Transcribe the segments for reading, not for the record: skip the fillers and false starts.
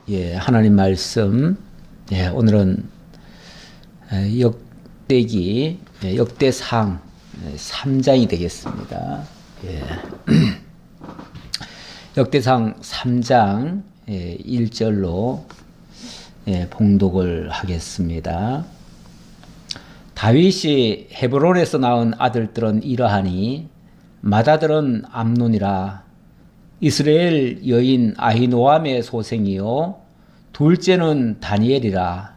예, 하나님 말씀. 예, 오늘은 역대기, 역대상 3장이 되겠습니다. 예. 역대상 3장 1절로 봉독을 하겠습니다. 다윗이 헤브론에서 낳은 아들들은 이러하니 맏아들은 암논이라 이스라엘 여인 아히노암의 소생이요 둘째는 다니엘이라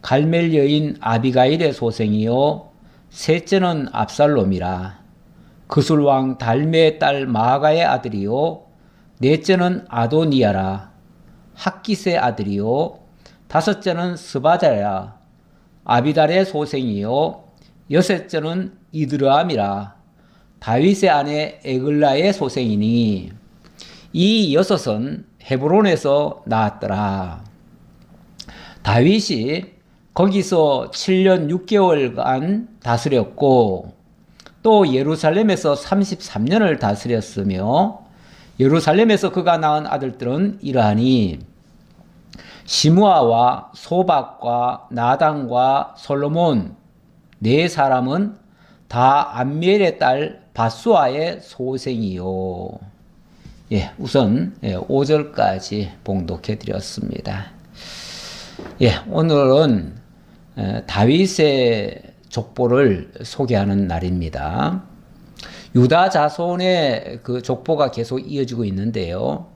갈멜 여인 아비가일의 소생이요 셋째는 압살롬이라 그술 왕 달메의 딸 마아가의 아들이요 넷째는 아도니아라 학깃의 아들이요 다섯째는 스바자야 아비달의 소생이요 여섯째는 이드르암이라 다윗의 아내 에글라의 소생이니 이 여섯은 헤브론에서 나왔더라. 다윗이 거기서 7년 6개월간 다스렸고 또 예루살렘에서 33년을 다스렸으며 예루살렘에서 그가 낳은 아들들은 이러하니 시므아와 소박과 나단과 솔로몬 네 사람은 다 암미엘의 딸 바수아의 소생이요. 예, 우선 5절까지 봉독해 드렸습니다. 예, 오늘은 다윗의 족보를 소개하는 날입니다. 유다 자손의 그 족보가 계속 이어지고 있는데요.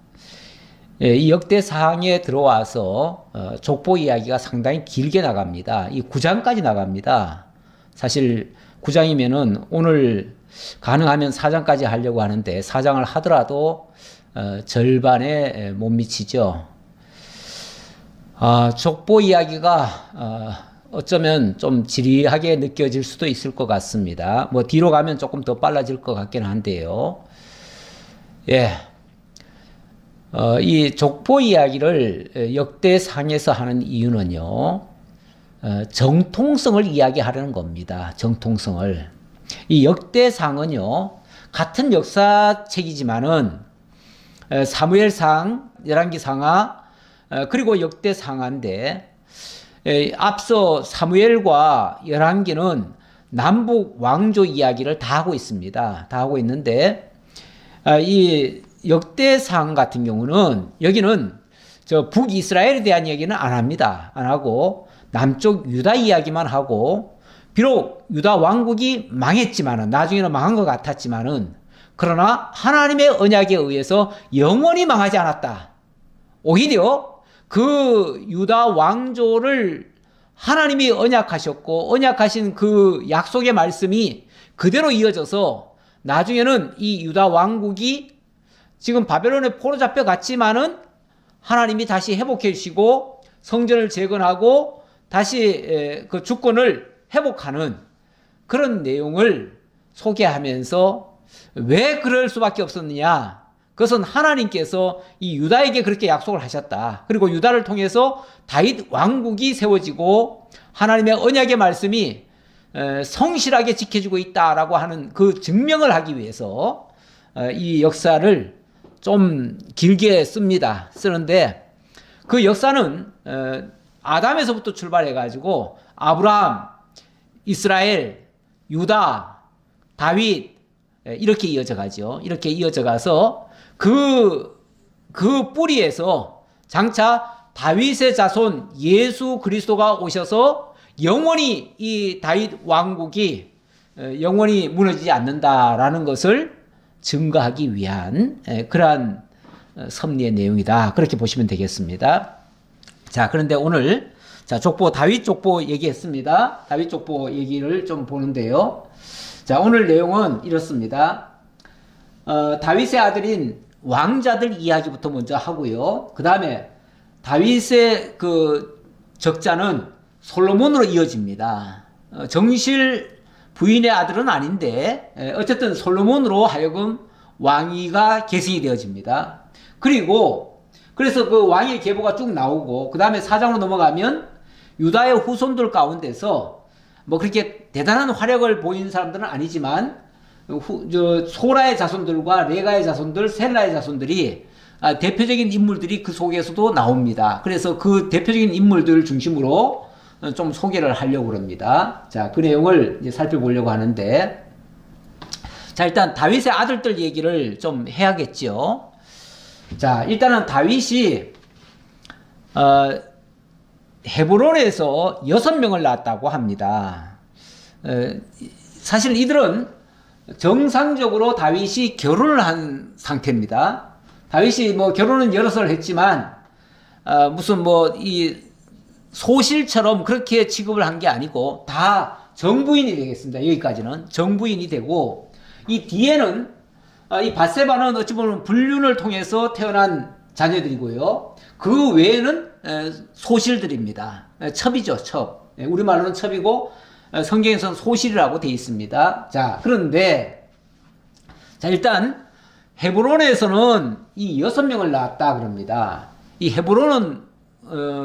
이 역대상에 들어와서 족보 이야기가 상당히 길게 나갑니다. 이 9장까지 나갑니다. 사실 9장이면은 오늘 가능하면 4장까지 하려고 하는데 4장을 하더라도 절반에 못 미치죠. 족보 이야기가 어쩌면 좀 지리하게 느껴질 수도 있을 것 같습니다. 뭐 뒤로 가면 조금 더 빨라질 것 같긴 한데요. 예, 이 족보 이야기를 역대상에서 하는 이유는요, 정통성을 이야기하려는 겁니다. 정통성을. 이 역대상은요, 같은 역사책이지만은 사무엘상, 열왕기상하, 그리고 역대상하인데 앞서 사무엘과 열왕기는 남북 왕조 이야기를 다 하고 있습니다. 다 하고 있는데 이 역대상 같은 경우는 여기는 저 북이스라엘에 대한 이야기는 안 합니다. 안 하고 남쪽 유다 이야기만 하고 비록 유다 왕국이 망했지만은 나중에는 망한 것 같았지만은 그러나 하나님의 언약에 의해서 영원히 망하지 않았다. 오히려 그 유다 왕조를 하나님이 언약하셨고 언약하신 그 약속의 말씀이 그대로 이어져서 나중에는 이 유다 왕국이 지금 바벨론에 포로 잡혀 갔지만은 하나님이 다시 회복해 주시고 성전을 재건하고 다시 그 주권을 회복하는 그런 내용을 소개하면서 왜 그럴 수밖에 없었느냐? 그것은 하나님께서 이 유다에게 그렇게 약속을 하셨다. 그리고 유다를 통해서 다윗 왕국이 세워지고 하나님의 언약의 말씀이 성실하게 지켜지고 있다라고 하는 그 증명을 하기 위해서 이 역사를 좀 길게 씁니다. 쓰는데 그 역사는 아담에서부터 출발해가지고 아브라함, 이스라엘, 유다, 다윗 이렇게 이어져 가죠. 이렇게 이어져 가서 그 뿌리에서 장차 다윗의 자손 예수 그리스도가 오셔서 영원히 이 다윗 왕국이 영원히 무너지지 않는다라는 것을 증거하기 위한 그러한 섭리의 내용이다. 그렇게 보시면 되겠습니다. 자, 그런데 오늘 족보 다윗 족보 얘기했습니다. 다윗 족보 얘기를 좀 보는데요. 자, 오늘 내용은 이렇습니다. 다윗의 아들인 왕자들 이야기부터 먼저 하고요. 그 다음에 다윗의 그 적자는 솔로몬으로 이어집니다. 정실 부인의 아들은 아닌데 어쨌든 솔로몬으로 하여금 왕위가 계승이 되어집니다. 그리고 그래서 그 왕의 계보가 쭉 나오고 그 다음에 사장으로 넘어가면 유다의 후손들 가운데서 뭐 그렇게 대단한 화력을 보인 사람들은 아니지만 소라의 자손들과 레가의 자손들, 셀라의 자손들이 대표적인 인물들이 그 속에서도 나옵니다. 그래서 그 대표적인 인물들을 중심으로 좀 소개를 하려고 합니다. 자, 그 내용을 이제 살펴보려고 하는데, 자, 일단 다윗의 아들들 얘기를 좀 해야겠죠. 자, 일단은 다윗이 헤브론에서 6명을 낳았다고 합니다. 사실 이들은 정상적으로 다윗이 결혼을 한 상태입니다. 다윗이 뭐 결혼은 여러 살 했지만 무슨 뭐 이 소실처럼 그렇게 취급을 한 게 아니고 다 정부인이 되겠습니다. 여기까지는 정부인이 되고, 이 뒤에는 이 밧세바는 어찌 보면 불륜을 통해서 태어난 자녀들이고요. 그 외에는 소실들입니다. 첩이죠, 첩. 우리말로는 첩이고 성경에서는 소실이라고 되어 있습니다. 자, 그런데 자, 일단 헤브론에서는 이 6명을 낳았다 그럽니다. 이 헤브론은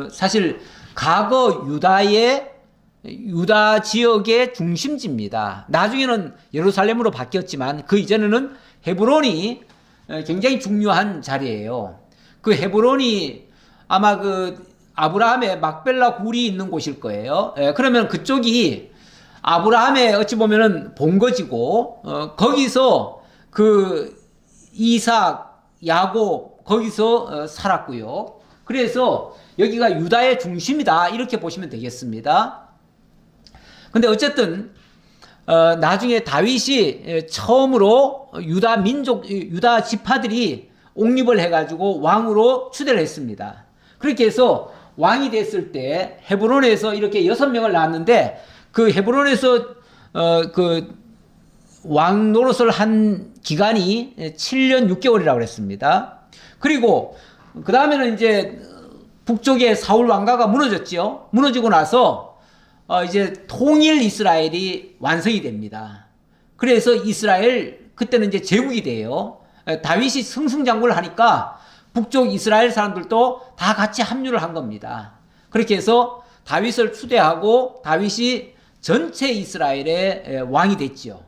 사실 과거 유다 지역의 중심지입니다. 나중에는 예루살렘으로 바뀌었지만 그 이전에는 헤브론이 굉장히 중요한 자리예요. 그 헤브론이 아마 그 아브라함의 막벨라 굴이 있는 곳일 거예요. 그러면 그쪽이 아브라함의 어찌 보면은 본거지고, 거기서 그 이삭, 야곱 거기서 살았고요. 그래서 여기가 유다의 중심이다 이렇게 보시면 되겠습니다. 근데 어쨌든 나중에 다윗이 처음으로 유다 지파들이 옹립을 해가지고 왕으로 추대를 했습니다. 그렇게 해서 왕이 됐을 때 헤브론에서 이렇게 6명을 낳았는데, 그 헤브론에서 그 왕 노릇을 한 기간이 7년 6개월이라고 그랬습니다. 그리고 그 다음에는 이제 북쪽의 사울 왕가가 무너졌죠. 무너지고 나서 이제 통일 이스라엘이 완성이 됩니다. 그래서 이스라엘 그때는 이제 제국이 돼요. 다윗이 승승장구를 하니까 북쪽 이스라엘 사람들도 다 같이 합류를 한 겁니다. 그렇게 해서 다윗을 추대하고 다윗이 전체 이스라엘의 왕이 됐죠.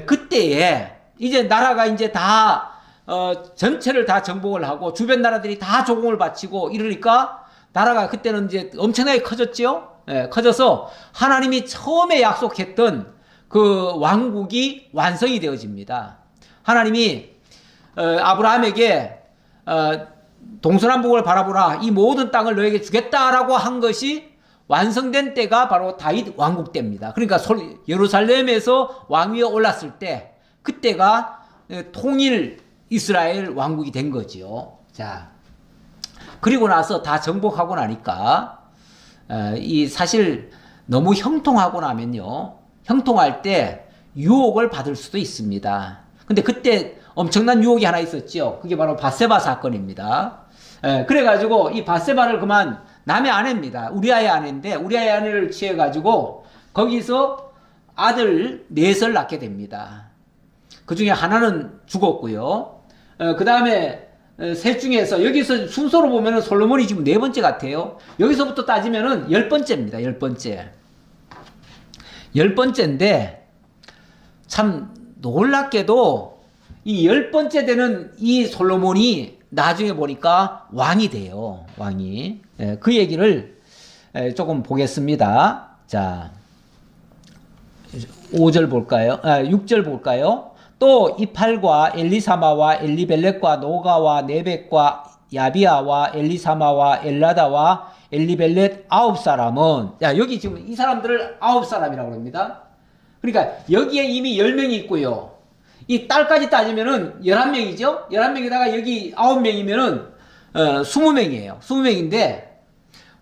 그때에 이제 나라가 이제 다 전체를 다 정복을 하고 주변 나라들이 다 조공을 바치고 이러니까 나라가 그때는 이제 엄청나게 커졌죠. 커져서 하나님이 처음에 약속했던 그 왕국이 완성이 되어집니다. 하나님이 아브라함에게 동서남북을 바라보라, 이 모든 땅을 너에게 주겠다라고 한 것이 완성된 때가 바로 다윗 왕국 때입니다. 그러니까 예루살렘에서 왕위에 올랐을 때, 그때가 통일 이스라엘 왕국이 된 거죠. 자, 그리고 나서 다 정복하고 나니까 이 사실 너무 형통하고 나면요, 형통할 때 유혹을 받을 수도 있습니다. 근데 그때 엄청난 유혹이 하나 있었죠. 그게 바로 밧세바 사건입니다. 그래가지고 이 밧세바를 그만, 남의 아내입니다. 우리아의 아내인데 우리아의 아내를 취해가지고 거기서 아들 넷을 낳게 됩니다. 그 중에 하나는 죽었고요. 그 다음에 셋 중에서, 여기서 순서로 보면은 솔로몬이 지금 4번째 같아요. 여기서부터 따지면은 10번째입니다. 10번째. 10번째인데 참 놀랍게도 이 10번째 되는 이 솔로몬이 나중에 보니까 왕이 돼요. 왕이. 그 얘기를 조금 보겠습니다. 자, 5절 볼까요? 6절 볼까요? 또 이팔과 엘리사마와 엘리벨렛과 노가와 네벡과 야비아와 엘리사마와 엘라다와 엘리벨렛 9사람은, 여기 지금 이 사람들을 9사람이라고 합니다. 그러니까 여기에 이미 10명이 있고요. 이 딸까지 따지면은 11명이죠? 11명에다가 여기 9명이면은 20명이에요. 20명인데,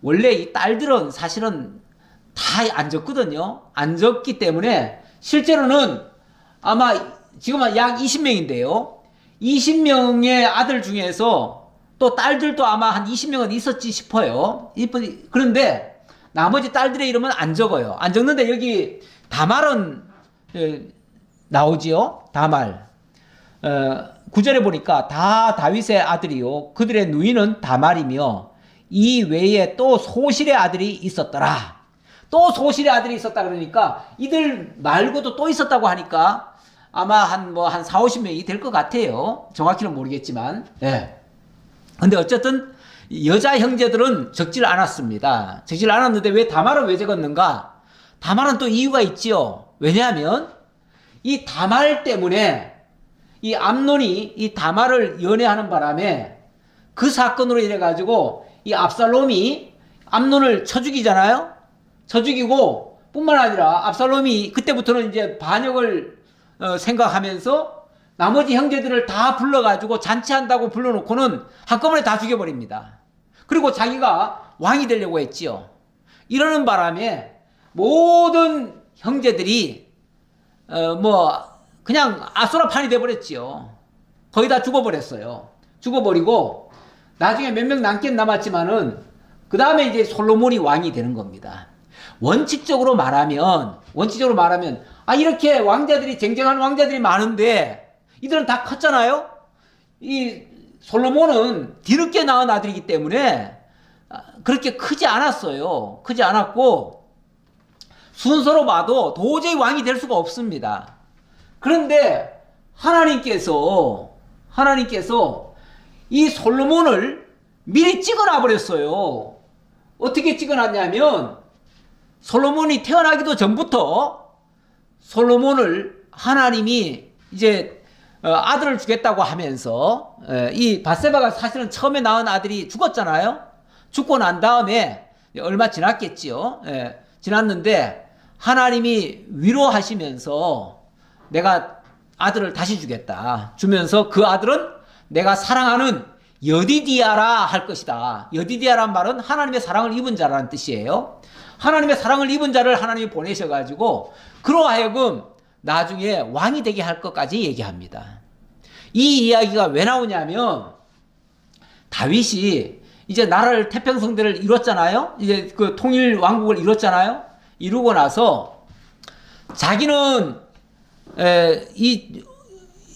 원래 이 딸들은 사실은 다 안 적거든요. 안 적기 때문에 실제로는 아마 지금 약 20명인데요. 20명의 아들 중에서 또 딸들도 아마 한 20명은 있었지 싶어요. 그런데 나머지 딸들의 이름은 안 적어요. 안 적는데 여기 다말은 나오지요. 다말. 9절에 보니까 다 다윗의 아들이요, 그들의 누이는 다말이며 이 외에 또 소실의 아들이 있었더라. 또 소실의 아들이 있었다 그러니까 이들 말고도 또 있었다고 하니까 아마 한 4, 50명이 될 것 같아요. 정확히는 모르겠지만. 예. 근데 어쨌든 여자 형제들은 적질 않았습니다. 적질 않았는데 왜 다말은 왜 적었는가? 다말은 또 이유가 있지요. 왜냐하면 이 다말 때문에 이 암논이 이 다말을 연애하는 바람에 그 사건으로 인해 가지고 이 압살롬이 암논을 쳐 죽이잖아요. 쳐 죽이고 뿐만 아니라 압살롬이 그때부터는 이제 반역을 생각하면서 나머지 형제들을 다 불러가지고 잔치한다고 불러놓고는 한꺼번에 다 죽여버립니다. 그리고 자기가 왕이 되려고 했지요. 이러는 바람에 모든 형제들이 그냥 아수라판이 돼버렸지요. 거의 다 죽어버렸어요. 죽어버리고 나중에 몇 명 남긴 남았지만은 그 다음에 이제 솔로몬이 왕이 되는 겁니다. 원칙적으로 말하면 이렇게 왕자들이 쟁쟁한 왕자들이 많은데 이들은 다 컸잖아요. 이 솔로몬은 뒤늦게 낳은 아들이기 때문에 그렇게 크지 않았어요. 크지 않았고 순서로 봐도 도저히 왕이 될 수가 없습니다. 그런데 하나님께서 이 솔로몬을 미리 찍어놔 버렸어요. 어떻게 찍어놨냐면 솔로몬이 태어나기도 전부터 솔로몬을 하나님이 이제 아들을 주겠다고 하면서 이 밧세바가 사실은 처음에 낳은 아들이 죽었잖아요. 죽고 난 다음에 얼마 지났겠지요. 지났는데 하나님이 위로하시면서 내가 아들을 다시 주겠다. 주면서 그 아들은 내가 사랑하는 여디디아라 할 것이다. 여디디아란 말은 하나님의 사랑을 입은 자라는 뜻이에요. 하나님의 사랑을 입은 자를 하나님이 보내셔가지고 그로 하여금 나중에 왕이 되게 할 것까지 얘기합니다. 이 이야기가 왜 나오냐면 다윗이 이제 나라를 태평성대를 이뤘잖아요. 이제 그 통일 왕국을 이뤘잖아요. 이루고 나서 자기는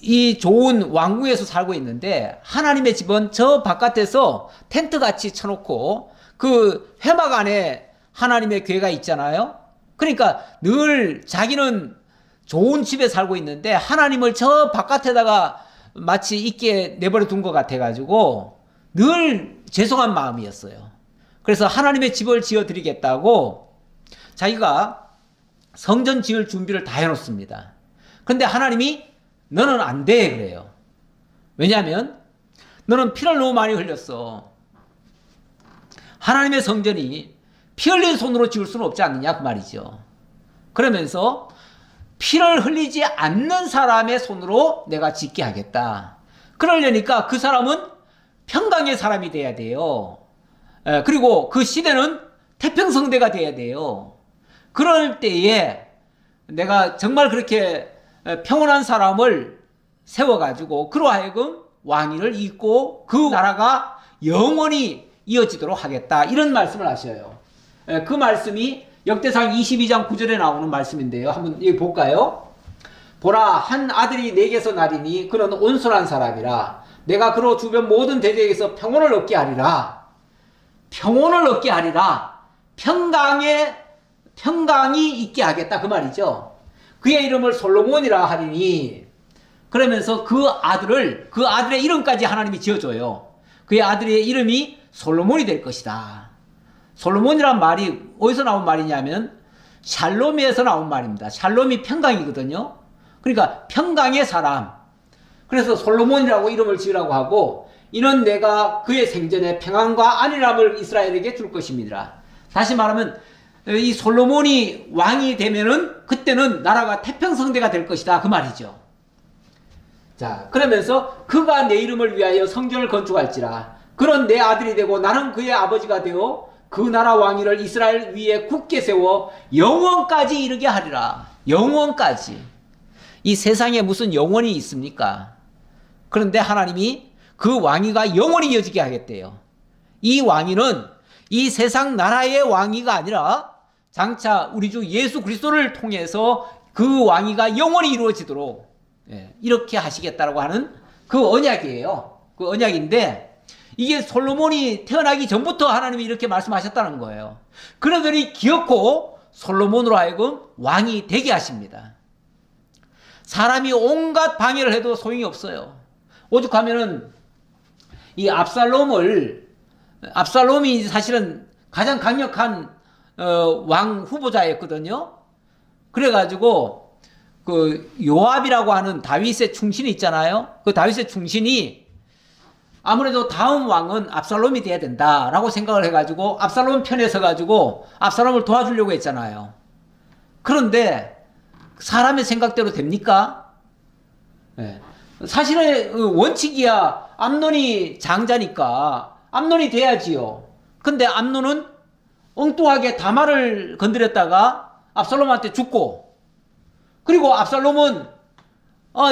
이 좋은 왕궁에서 살고 있는데 하나님의 집은 저 바깥에서 텐트 같이 쳐놓고 그 회막 안에 하나님의 궤가 있잖아요. 그러니까 늘 자기는 좋은 집에 살고 있는데 하나님을 저 바깥에다가 마치 있게 내버려 둔 것 같아가지고 늘 죄송한 마음이었어요. 그래서 하나님의 집을 지어드리겠다고 자기가 성전 지을 준비를 다 해놓습니다. 근데 하나님이 너는 안 돼 그래요. 왜냐하면 너는 피를 너무 많이 흘렸어. 하나님의 성전이 피 흘린 손으로 지을 수는 없지 않느냐 그 말이죠. 그러면서 피를 흘리지 않는 사람의 손으로 내가 짓게 하겠다. 그러려니까 그 사람은 평강의 사람이 돼야 돼요. 그리고 그 시대는 태평성대가 돼야 돼요. 그럴 때에 내가 정말 그렇게 평온한 사람을 세워가지고 그로 하여금 왕위를 잇고 그 나라가 영원히 이어지도록 하겠다. 이런 말씀을 하셔요. 그 말씀이 역대상 22장 9절에 나오는 말씀인데요. 한번 여기 볼까요? 보라, 한 아들이 내게서 나리니 그는 온순한 사람이라. 내가 그로 주변 모든 대적에서 평온을 얻게 하리라. 평온을 얻게 하리라. 평강이 있게 하겠다 그 말이죠. 그의 이름을 솔로몬이라 하리니 그러면서 그 아들의 이름까지 하나님이 지어줘요. 그의 아들의 이름이 솔로몬이 될 것이다. 솔로몬이란 말이 어디서 나온 말이냐면 샬롬에서 나온 말입니다. 샬롬이 평강이거든요. 그러니까 평강의 사람. 그래서 솔로몬이라고 이름을 지으라고 하고 이는 내가 그의 생전에 평안과 안일함을 이스라엘에게 줄 것입니다. 다시 말하면 이 솔로몬이 왕이 되면은 그때는 나라가 태평성대가 될 것이다 그 말이죠. 자, 그러면서 그가 내 이름을 위하여 성전을 건축할지라. 그런 내 아들이 되고 나는 그의 아버지가 되어 그 나라 왕위를 이스라엘 위에 굳게 세워 영원까지 이르게 하리라. 영원까지. 이 세상에 무슨 영원이 있습니까? 그런데 하나님이 그 왕위가 영원히 이어지게 하겠대요. 이 왕위는 이 세상 나라의 왕위가 아니라 장차 우리 주 예수 그리스도를 통해서 그 왕위가 영원히 이루어지도록 이렇게 하시겠다라고 하는 그 언약이에요. 그 언약인데 이게 솔로몬이 태어나기 전부터 하나님이 이렇게 말씀하셨다는 거예요. 그러더니 기어코 솔로몬으로 하여금 왕이 되게 하십니다. 사람이 온갖 방해를 해도 소용이 없어요. 오죽하면은 이 압살롬이 사실은 가장 강력한 왕 후보자였거든요. 그래가지고 그 요압이라고 하는 다윗의 충신이 있잖아요. 그 다윗의 충신이 아무래도 다음 왕은 압살롬이 돼야 된다라고 생각을 해가지고 압살롬 편에 서가지고 압살롬을 도와주려고 했잖아요. 그런데 사람의 생각대로 됩니까? 네. 사실은 원칙이야 암논이 장자니까 암논이 돼야지요. 근데 암논은 엉뚱하게 다말을 건드렸다가 압살롬한테 죽고, 그리고 압살롬은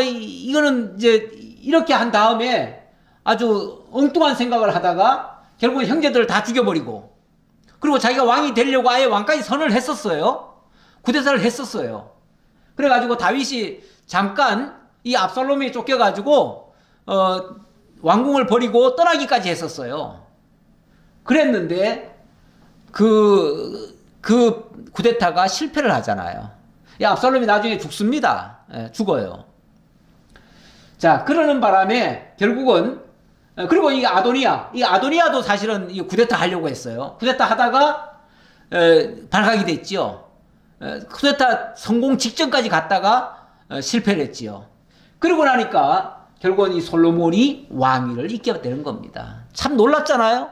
이거는 이제 이렇게 한 다음에 아주 엉뚱한 생각을 하다가 결국 형제들을 다 죽여버리고, 그리고 자기가 왕이 되려고 아예 왕까지 선언을 했었어요. 쿠데타를 했었어요. 그래가지고 다윗이 잠깐 이 압살롬이 쫓겨가지고 왕궁을 버리고 떠나기까지 했었어요. 그랬는데 그 쿠데타가 실패를 하잖아요. 이 압살롬이 나중에 죽습니다. 죽어요. 자, 그러는 바람에 결국은 그리고 이 아도니아도 사실은 이 쿠데타 하려고 했어요. 쿠데타 하다가 발각이 됐죠. 쿠데타 성공 직전까지 갔다가 실패를 했지요. 그러고 나니까 결국은 이 솔로몬이 왕위를 잇게 되는 겁니다. 참 놀랍잖아요.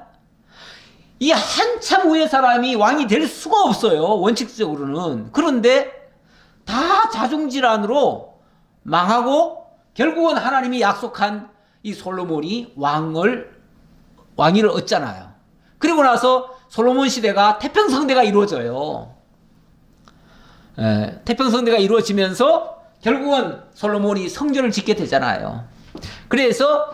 이 한참 후의 사람이 왕이 될 수가 없어요. 원칙적으로는. 그런데 다 자중질환으로 망하고 결국은 하나님이 약속한 이 솔로몬이 왕위를 얻잖아요. 그리고 나서 솔로몬 시대가 태평성대가 이루어져요. 태평성대가 이루어지면서 결국은 솔로몬이 성전을 짓게 되잖아요. 그래서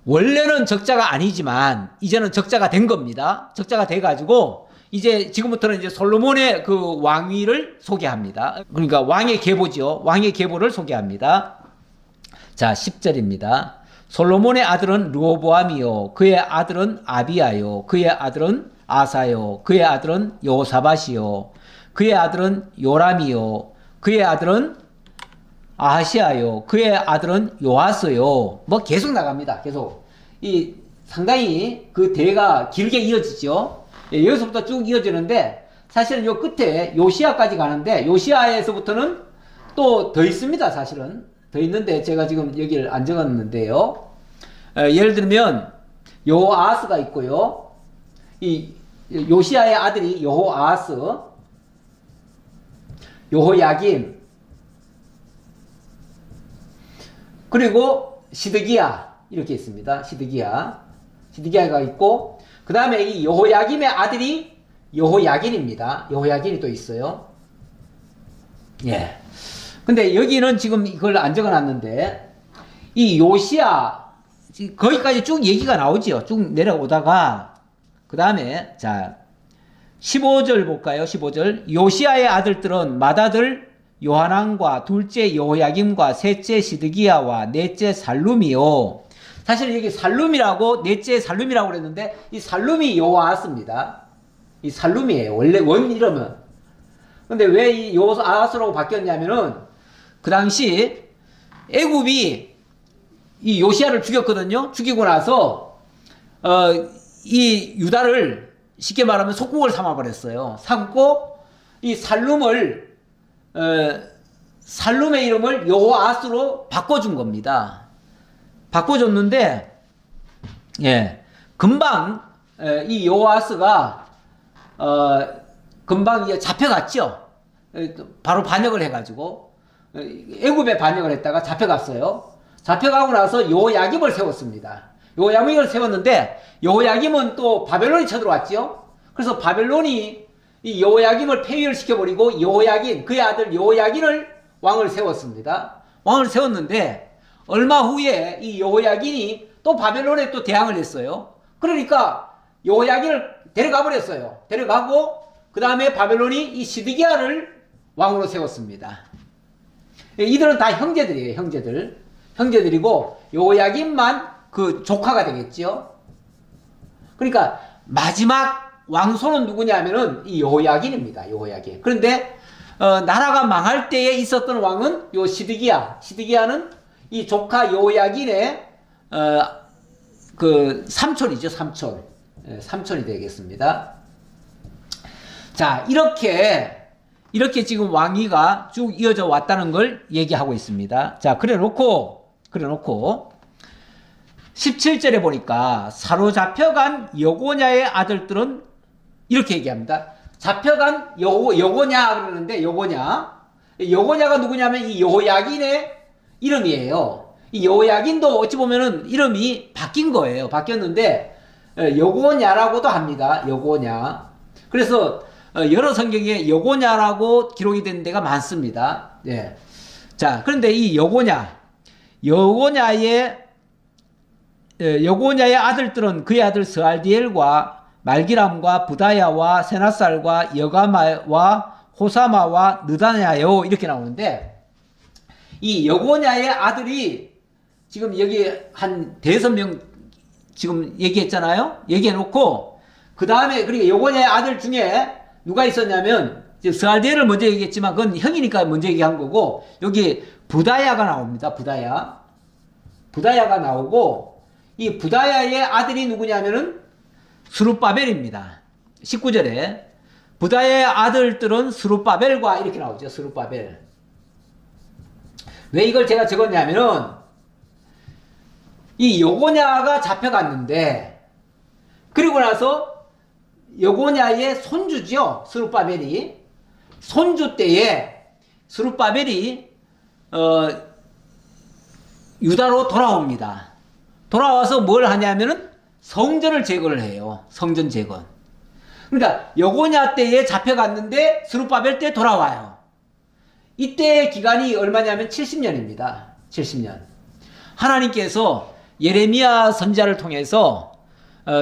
원래는 적자가 아니지만 이제는 적자가 된 겁니다. 적자가 돼가지고 이제 지금부터는 이제 솔로몬의 그 왕위를 소개합니다. 그러니까 왕의 계보죠. 왕의 계보를 소개합니다. 자, 10절입니다. 솔로몬의 아들은 르호보암이요, 그의 아들은 아비야요, 그의 아들은 아사요, 그의 아들은 여호사밧이요, 그의 아들은 요람이요, 그의 아들은 아하시아요, 그의 아들은 요아스요. 뭐 계속 나갑니다. 계속 이 상당히 그 대가 길게 이어지죠. 여기서부터 쭉 이어지는데 사실은 요 끝에 요시아까지 가는데 요시아에서부터는 또 더 있습니다. 사실은 더 있는데 제가 지금 여기를 안 적었는데요. 예를 들면 여호아하스가 있고요. 이 요시아의 아들이 여호아하스, 여호야김, 그리고 시드기야 이렇게 있습니다. 시드기야가 있고, 그 다음에 이 여호야김의 아들이 여호야긴입니다. 여호야긴이 또 있어요. 예. 근데 여기는 지금 이걸 안 적어놨는데 이 요시야 거기까지 쭉 얘기가 나오지요. 쭉 내려오다가 그 다음에 자 15절 볼까요? 15절. 요시아의 아들들은 맏아들 요하난과 둘째 여호야김과 셋째 시드기야와 넷째 살룸이요. 사실 여기 살룸이라고 넷째 살룸이라고 그랬는데 이 살룸이 여호아하스입니다. 이 살룸이에요. 원래 원 이름은. 근데 왜 이 여호아하스라고 바뀌었냐면은 그 당시 애굽이 이 요시아를 죽였거든요. 죽이고 나서 이 유다를 쉽게 말하면 속국을 삼아버렸어요. 삼고 이 살룸의 이름을 여호아스로 바꿔준 겁니다. 바꿔줬는데 예, 금방 이 여호아스가 금방 이제 잡혀갔죠. 바로 반역을 해가지고 애굽에 반역을 했다가 잡혀갔어요. 잡혀가고 나서 여호야김을 세웠습니다. 여호야김을 세웠는데 여호야김은 또 바벨론이 쳐들어왔죠. 그래서 바벨론이 이 여호야김을 폐위를 시켜버리고 여호야긴, 그의 아들 여호야긴을 왕을 세웠습니다. 왕을 세웠는데 얼마 후에 이 여호야긴이 또 바벨론에 또 대항을 했어요. 그러니까 여호야긴을 데려가 버렸어요. 데려가고 그 다음에 바벨론이 이 시드기야를 왕으로 세웠습니다. 이들은 다 형제들이에요. 형제들이고 여호야김만 그 조카가 되겠죠. 그러니까 마지막 왕손은 누구냐면은 이 여호야긴입니다. 여호야긴. 그런데 나라가 망할 때에 있었던 왕은 요 시드기야. 시드기야는 이 조카 요야긴의 그 삼촌이죠, 삼촌. 삼촌이 되겠습니다. 자, 이렇게 지금 왕위가 쭉 이어져 왔다는 걸 얘기하고 있습니다. 자, 그래 놓고 17절에 보니까 사로잡혀간 여고냐의 아들들은 이렇게 얘기합니다. 잡혀간 여고냐 그러는데, 여고냐가 누구냐면 이 여호야긴의 이름이에요. 이 여호야긴도 어찌 보면은 이름이 바뀐 거예요. 바뀌었는데 여고냐라고도 합니다. 여고냐. 그래서 여러 성경에 여고냐라고 기록이 된 데가 많습니다. 예. 자, 그런데 이 여고냐의 아들들은 그의 아들 스알디엘과 말기람과 부다야와 세나살과 여가마와 호사마와 느다냐요 이렇게 나오는데, 이 여고냐의 아들이 지금 여기 한 5명 지금 얘기했잖아요. 얘기해놓고 그 다음에 그러니까 여고냐의 아들 중에 누가 있었냐면 스알디엘을 먼저 얘기했지만 그건 형이니까 먼저 얘기한 거고, 여기 부다야가 나옵니다. 부다야가 나오고, 이 부다야의 아들이 누구냐면은 스룹바벨입니다. 19절에 부다야의 아들들은 스룹바벨과 이렇게 나오죠. 스룹바벨. 왜 이걸 제가 적었냐면은 이 여고냐가 잡혀갔는데, 그리고 나서 여고냐의 손주죠. 스룹바벨이. 손주 때에 스룹바벨이 유다로 돌아옵니다. 돌아와서 뭘 하냐면은 성전을 재건을 해요. 성전 재건. 그러니까 여고냐 때에 잡혀갔는데 스룹바벨 때 돌아와요. 이때의 기간이 얼마냐면 70년입니다. 70년. 하나님께서 예레미야 선지자를 통해서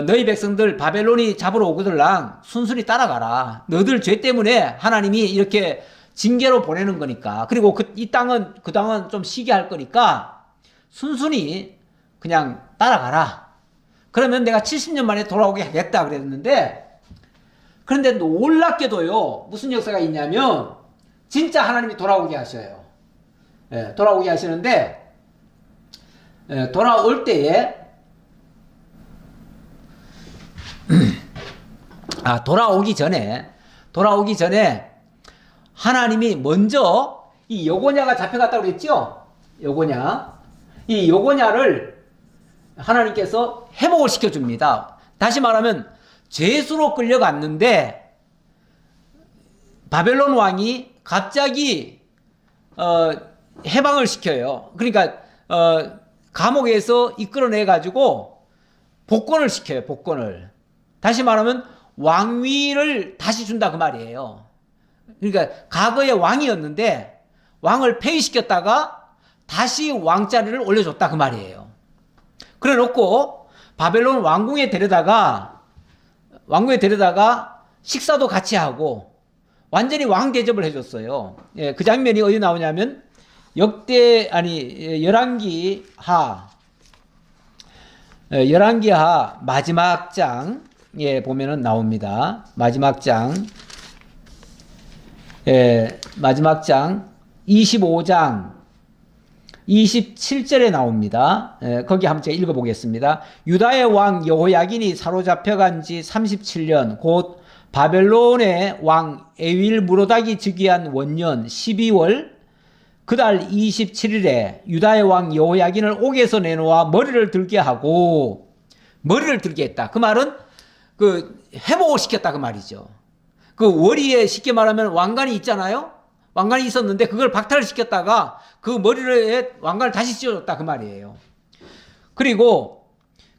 너희 백성들 바벨론이 잡으러 오거들랑 순순히 따라가라. 너들 죄 때문에 하나님이 이렇게 징계로 보내는 거니까. 그리고 이 땅은 좀 쉬게 할 거니까 순순히 그냥 따라가라. 그러면 내가 70년 만에 돌아오게 하겠다 그랬는데, 그런데 놀랍게도요, 무슨 역사가 있냐면 진짜 하나님이 돌아오게 하셔요. 예, 돌아오게 하시는데, 돌아올 때에 돌아오기 전에 하나님이 먼저 이 여고냐가 잡혀갔다고 그랬죠? 이 여고냐를 하나님께서 회복을 시켜줍니다. 다시 말하면 죄수로 끌려갔는데 바벨론 왕이 갑자기 해방을 시켜요. 그러니까 감옥에서 이끌어내 가지고 복권을 시켜요. 복권을. 다시 말하면 왕위를 다시 준다 그 말이에요. 그러니까 과거에 왕이었는데 왕을 폐위시켰다가 다시 왕자리를 올려줬다 그 말이에요. 그래 놓고 바벨론 왕궁에 데려다가 식사도 같이 하고 완전히 왕 대접을 해줬어요. 예, 그 장면이 어디 나오냐면 열왕기하 마지막 장에 보면은 나옵니다. 마지막 장 25장 27절에 나옵니다. 거기 한번 제가 읽어보겠습니다. 유다의 왕 여호야긴이 사로잡혀간 지 37년 곧 바벨론의 왕 에윌 무로닥이 즉위한 원년 12월 그달 27일에 유다의 왕 여호야긴을 옥에서 내놓아 머리를 들게 했다. 그 말은 회복을 시켰다 그 말이죠. 그 월위에 쉽게 말하면 왕관이 있잖아요. 왕관이 있었는데 그걸 박탈을 시켰다가 그 머리에 왕관을 다시 씌워줬다 그 말이에요. 그리고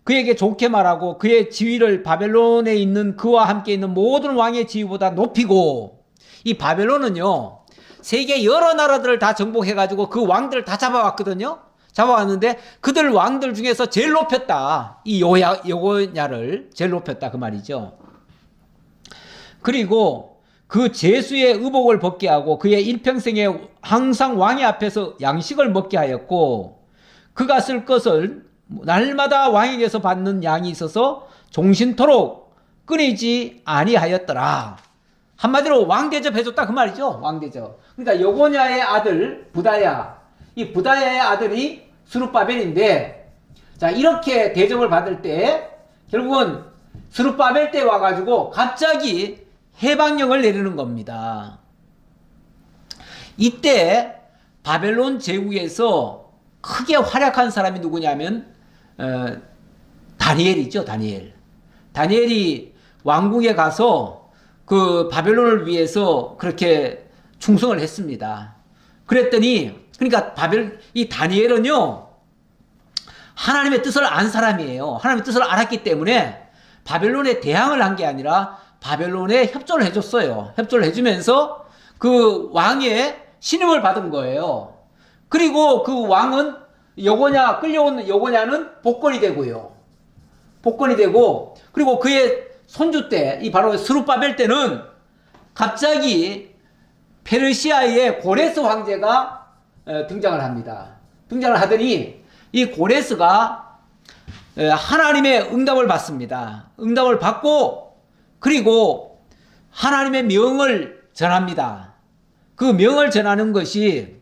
그에게 좋게 말하고 그의 지위를 바벨론에 있는 그와 함께 있는 모든 왕의 지위보다 높이고, 이 바벨론은요 세계 여러 나라들을 다 정복해가지고 그 왕들을 다 잡아왔거든요. 잡아왔는데 그들 왕들 중에서 제일 높였다. 이 여고냐를 제일 높였다 그 말이죠. 그리고 그 제수의 의복을 벗게 하고 그의 일평생에 항상 왕의 앞에서 양식을 먹게 하였고, 그가 쓸 것을 날마다 왕에게서 받는 양이 있어서 종신토록 끊이지 아니하였더라. 한마디로 왕 대접해줬다 그 말이죠. 왕 대접. 그러니까 여고냐의 아들 부다야, 이 부다야의 아들이 스룹바벨인데, 자 이렇게 대접을 받을 때 결국은 스룹바벨 때 와가지고 갑자기 해방령을 내리는 겁니다. 이때 바벨론 제국에서 크게 활약한 사람이 누구냐면 다니엘이죠. 다니엘이 왕궁에 가서 그 바벨론을 위해서 그렇게 충성을 했습니다. 그랬더니 그러니까 이 다니엘은요 하나님의 뜻을 안 사람이에요. 하나님의 뜻을 알았기 때문에 바벨론에 대항을 한 게 아니라 바벨론에 협조를 해줬어요. 협조를 해주면서 그 왕의 신임을 받은 거예요. 그리고 그 왕은 여고냐, 끌려온 여고냐는 복권이 되고요. 복권이 되고, 그리고 그의 손주 때, 이 바로 스룹바벨 때는 갑자기 페르시아의 고레스 황제가 등장을 합니다. 등장을 하더니 이 고레스가 하나님의 응답을 받습니다. 응답을 받고, 그리고 하나님의 명을 전합니다. 그 명을 전하는 것이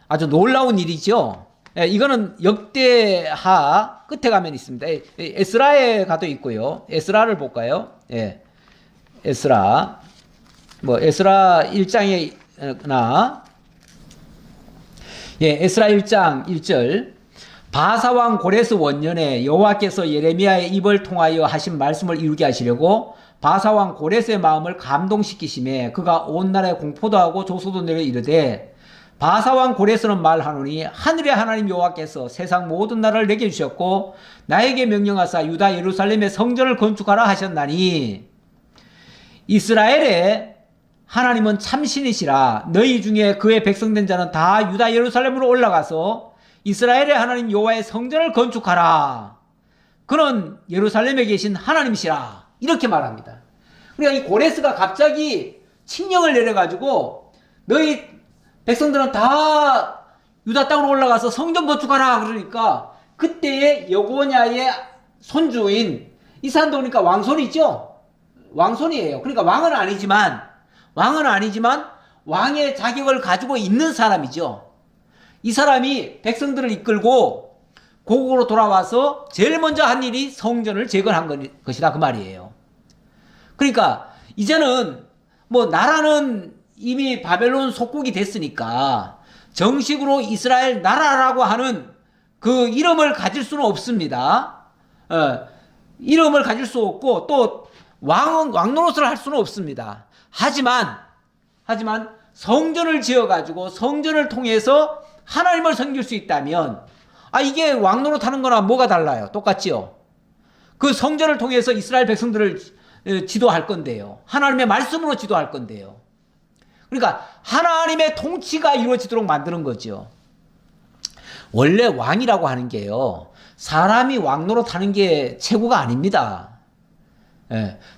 아주 놀라운 일이죠. 이거는 역대하 끝에 가면 있습니다. 에스라에 가도 있고요. 에스라를 볼까요? 에스라 1장에나 에스라 1장 1절 바사왕 고레스 원년에 여호와께서 예레미야의 입을 통하여 하신 말씀을 이루게 하시려고 바사왕 고레스의 마음을 감동시키심에 그가 온 나라에 공포도 하고 조소도 내려 이르되 바사왕 고레스는 말하노니 하늘의 하나님 여호와께서 세상 모든 나라를 내게 주셨고 나에게 명령하사 유다 예루살렘의 성전을 건축하라 하셨나니 이스라엘의 하나님은 참신이시라. 너희 중에 그의 백성된 자는 다 유다 예루살렘으로 올라가서 이스라엘의 하나님 여호와의 성전을 건축하라. 그는 예루살렘에 계신 하나님이시라. 이렇게 말합니다. 그러니까 이 고레스가 갑자기 칙령을 내려가지고 너희 백성들은 다 유다 땅으로 올라가서 성전 건축하라. 그러니까 그때의 여고냐의 손주인 이 사람도 그러니까 왕손이죠. 왕손이에요. 그러니까 왕은 아니지만 왕의 자격을 가지고 있는 사람이죠. 이 사람이 백성들을 이끌고 고국으로 돌아와서 제일 먼저 한 일이 성전을 재건한 것이다 그 말이에요. 그러니까 이제는 뭐 나라는 이미 바벨론 속국이 됐으니까 정식으로 이스라엘 나라라고 하는 그 이름을 가질 수는 없습니다. 이름을 가질 수 없고 또 왕 노릇을 할 수는 없습니다. 하지만 성전을 지어가지고 성전을 통해서 하나님을 섬길 수 있다면 이게 왕 노릇하는 거나 뭐가 달라요? 똑같지요. 그 성전을 통해서 이스라엘 백성들을 지도할 건데요. 하나님의 말씀으로 지도할 건데요. 그러니까 하나님의 통치가 이루어지도록 만드는 거죠. 원래 왕이라고 하는 게요. 사람이 왕 노릇하는 게 최고가 아닙니다.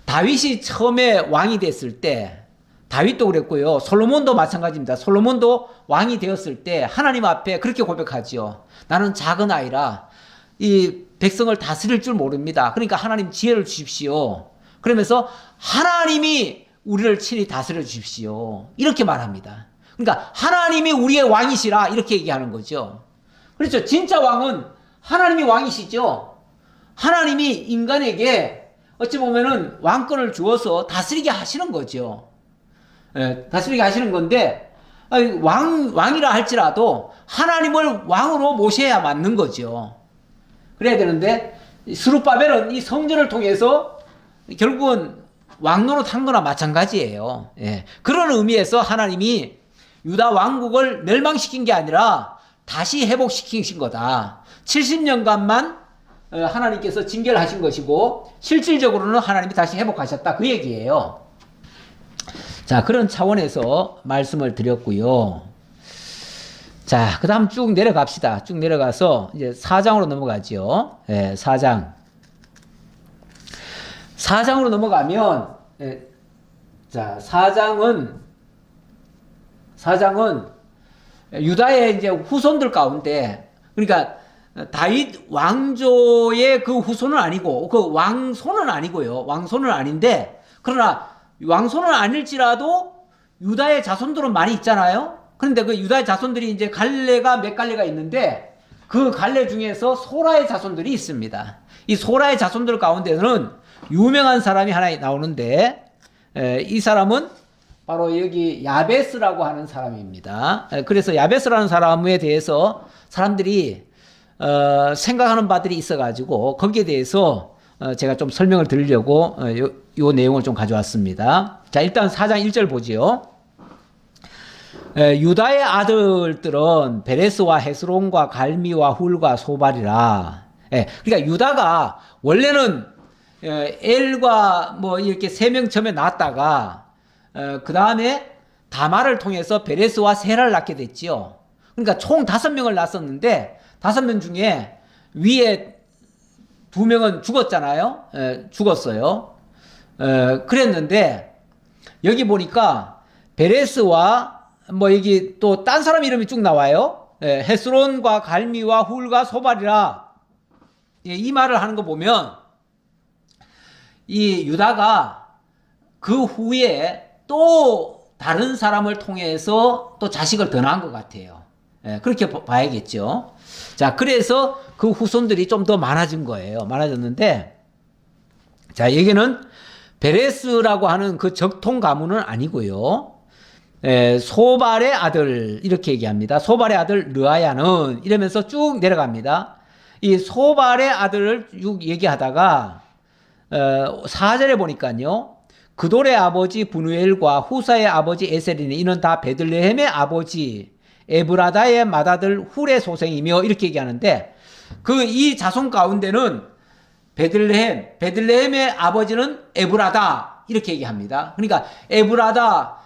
다윗이 처음에 왕이 됐을 때 다윗도 그랬고요. 솔로몬도 마찬가지입니다. 솔로몬도 왕이 되었을 때 하나님 앞에 그렇게 고백하지요. 나는 작은 아이라 이 백성을 다스릴 줄 모릅니다. 그러니까 하나님 지혜를 주십시오. 그러면서 하나님이 우리를 친히 다스려 주십시오. 이렇게 말합니다. 그러니까 하나님이 우리의 왕이시라 이렇게 얘기하는 거죠. 그렇죠. 진짜 왕은 하나님이 왕이시죠. 하나님이 인간에게 어찌 보면은 왕권을 주어서 다스리게 하시는 거죠. 다스리게 하시는 건데 왕이라 할지라도 하나님을 왕으로 모셔야 맞는 거죠. 그래야 되는데 스룹바벨은 이 성전을 통해서 결국은 왕 노릇한 거나 마찬가지예요. 그런 의미에서 하나님이 유다 왕국을 멸망시킨 게 아니라 다시 회복시키신 거다. 70년간만 하나님께서 징계를 하신 것이고 실질적으로는 하나님이 다시 회복하셨다 그 얘기예요. 자, 그런 차원에서 말씀을 드렸고요. 자, 그 다음 쭉 내려갑시다. 쭉 내려가서 이제 4장으로 넘어가죠. 4장. 4장으로 넘어가면, 자, 4장은 유다의 이제 후손들 가운데, 그러니까 다윗 왕조의 그 후손은 아니고, 그 왕손은 아니고요. 왕손은 아닌데, 그러나 왕손은 아닐지라도 유다의 자손들은 많이 있잖아요. 그런데 그 유다의 자손들이 이제 갈래가 몇 갈래가 있는데 그 갈래 중에서 소라의 자손들이 있습니다. 이 소라의 자손들 가운데는 유명한 사람이 하나 나오는데 이 사람은 바로 여기 야베스라고 하는 사람입니다. 그래서 야베스라는 사람에 대해서 사람들이 생각하는 바들이 있어가지고 거기에 대해서 제가 좀 설명을 드리려고 요 내용을 좀 가져왔습니다. 자, 일단 4장 1절 보지요. 유다의 아들들은 베레스와 헤스론과 갈미와 훌과 소발이라. 그러니까 유다가 원래는 엘과 뭐 이렇게 세 명 처음에 낳았다가 그 다음에 다말을 통해서 베레스와 세라를 낳게 됐지요. 그러니까 총 5명을 낳았었는데 5명 중에 위에 2명은 죽었잖아요. 죽었어요. 그랬는데 여기 보니까 베레스와 뭐 여기 또 딴 사람 이름이 쭉 나와요. 헤스론과 갈미와 훌과 소발이라. 이 말을 하는 거 보면 이 유다가 그 후에 또 다른 사람을 통해서 또 자식을 더 낳은 것 같아요. 그렇게 봐야겠죠. 자, 그래서 그 후손들이 좀 더 많아진 거예요. 많아졌는데, 자, 여기는 베레스라고 하는 그 적통 가문은 아니고요. 소발의 아들, 이렇게 얘기합니다. 소발의 아들 르아야는 이러면서 쭉 내려갑니다. 이 소발의 아들을 쭉 얘기하다가 4절에 보니까요. 그돌의 아버지 분우엘과 후사의 아버지 에셀이니 이는 다 베들레헴의 아버지 에브라다의 맏아들 훌의 소생이며 이렇게 얘기하는데 그 이 자손 가운데는 베들레헴의 아버지는 에브라다 이렇게 얘기합니다. 그러니까 에브라다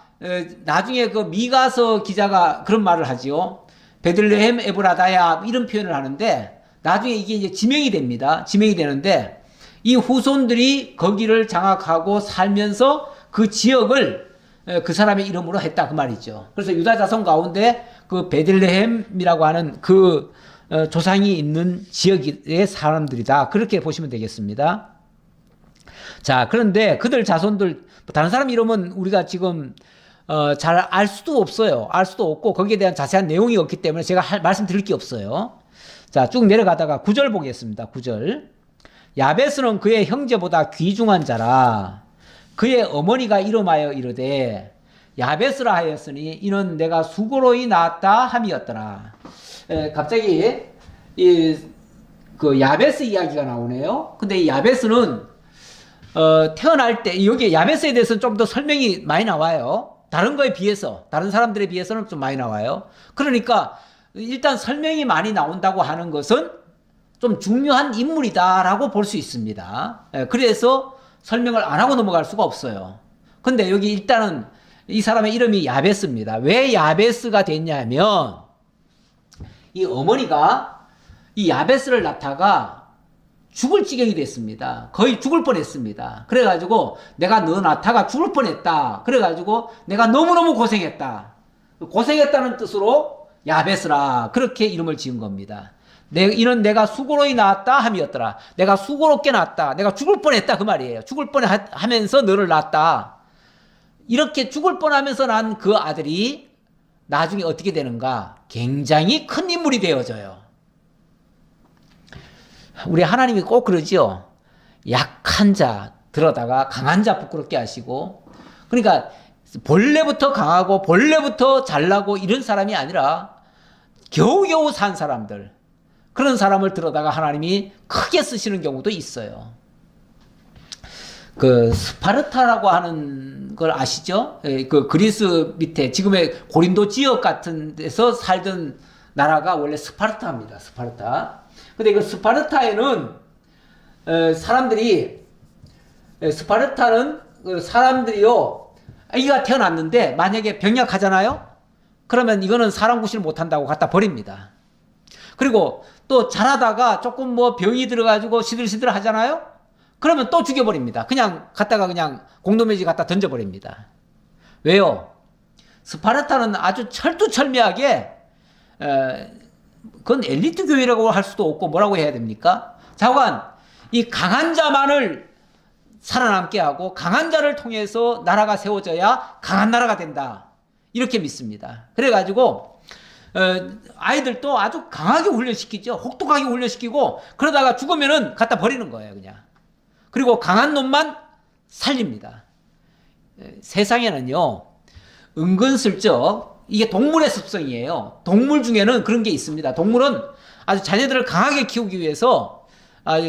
나중에 그 미가서 기자가 그런 말을 하지요. 베들레헴 에브라다야 이런 표현을 하는데 나중에 이게 이제 지명이 됩니다. 지명이 되는데 이 후손들이 거기를 장악하고 살면서 그 지역을 그 사람의 이름으로 했다 그 말이죠. 그래서 유다 자손 가운데 그 베들레헴이라고 하는 그 조상이 있는 지역의 사람들이다. 그렇게 보시면 되겠습니다. 자, 그런데 그들 자손들 다른 사람 이름은 우리가 지금 잘 알 수도 없어요. 알 수도 없고 거기에 대한 자세한 내용이 없기 때문에 제가 말씀드릴 게 없어요. 자, 쭉 내려가다가 9절 보겠습니다. 9절. 야베스는 그의 형제보다 귀중한 자라. 그의 어머니가 이름하여 이르되 야베스라 하였으니 이는 내가 수고로이 낳았다 함이었더라. 갑자기 그 야베스 이야기가 나오네요. 근데 이 야베스는 태어날 때 여기 야베스에 대해서는 좀 더 설명이 많이 나와요. 다른 거에 비해서 다른 사람들에 비해서는 좀 많이 나와요. 그러니까 일단 설명이 많이 나온다고 하는 것은 좀 중요한 인물이다라고 볼 수 있습니다. 그래서 설명을 안 하고 넘어갈 수가 없어요. 근데 여기 일단은 이 사람의 이름이 야베스입니다. 왜 야베스가 됐냐면 이 어머니가 이 야베스를 낳다가 죽을 지경이 됐습니다. 거의 죽을 뻔했습니다. 그래가지고 내가 너 낳다가 죽을 뻔했다. 그래가지고 내가 너무너무 고생했다. 고생했다는 뜻으로 야베스라 그렇게 이름을 지은 겁니다. 이는 내가 수고로이 낳았다 함이었더라. 내가 수고롭게 낳았다. 내가 죽을 뻔했다 그 말이에요. 죽을 뻔하면서 너를 낳았다. 이렇게 죽을 뻔하면서 난 그 아들이 나중에 어떻게 되는가? 굉장히 큰 인물이 되어져요. 우리 하나님이 꼭 그러지요. 약한 자 들어다가 강한 자 부끄럽게 하시고, 그러니까 본래부터 강하고 본래부터 잘나고 이런 사람이 아니라 겨우겨우 산 사람들, 그런 사람을 들어다가 하나님이 크게 쓰시는 경우도 있어요. 그 스파르타라고 하는 걸 아시죠? 그 그리스 밑에 지금의 고린도 지역 같은 데서 살던 나라가 원래 스파르타입니다. 스파르타. 근데 그 스파르타에는 사람들이요, 아기가 태어났는데 만약에 병약하잖아요? 그러면 이거는 사람 구실을 못한다고 갖다 버립니다. 그리고 또 자라다가 조금 뭐 병이 들어가지고 시들시들 하잖아요? 그러면 또 죽여버립니다. 그냥 갖다가 그냥 공동묘지 갖다 던져버립니다. 왜요? 스파르타는 아주 철두철미하게, 그건 엘리트 교회라고 할 수도 없고 뭐라고 해야 됩니까? 자관, 이 강한 자만을 살아남게 하고 강한 자를 통해서 나라가 세워져야 강한 나라가 된다. 이렇게 믿습니다. 그래가지고 아이들도 아주 강하게 훈련시키죠. 혹독하게 훈련시키고 그러다가 죽으면은 갖다 버리는 거예요, 그냥. 그리고 강한 놈만 살립니다. 세상에는요, 은근슬쩍 이게 동물의 습성이에요. 동물 중에는 그런 게 있습니다. 동물은 아주 자녀들을 강하게 키우기 위해서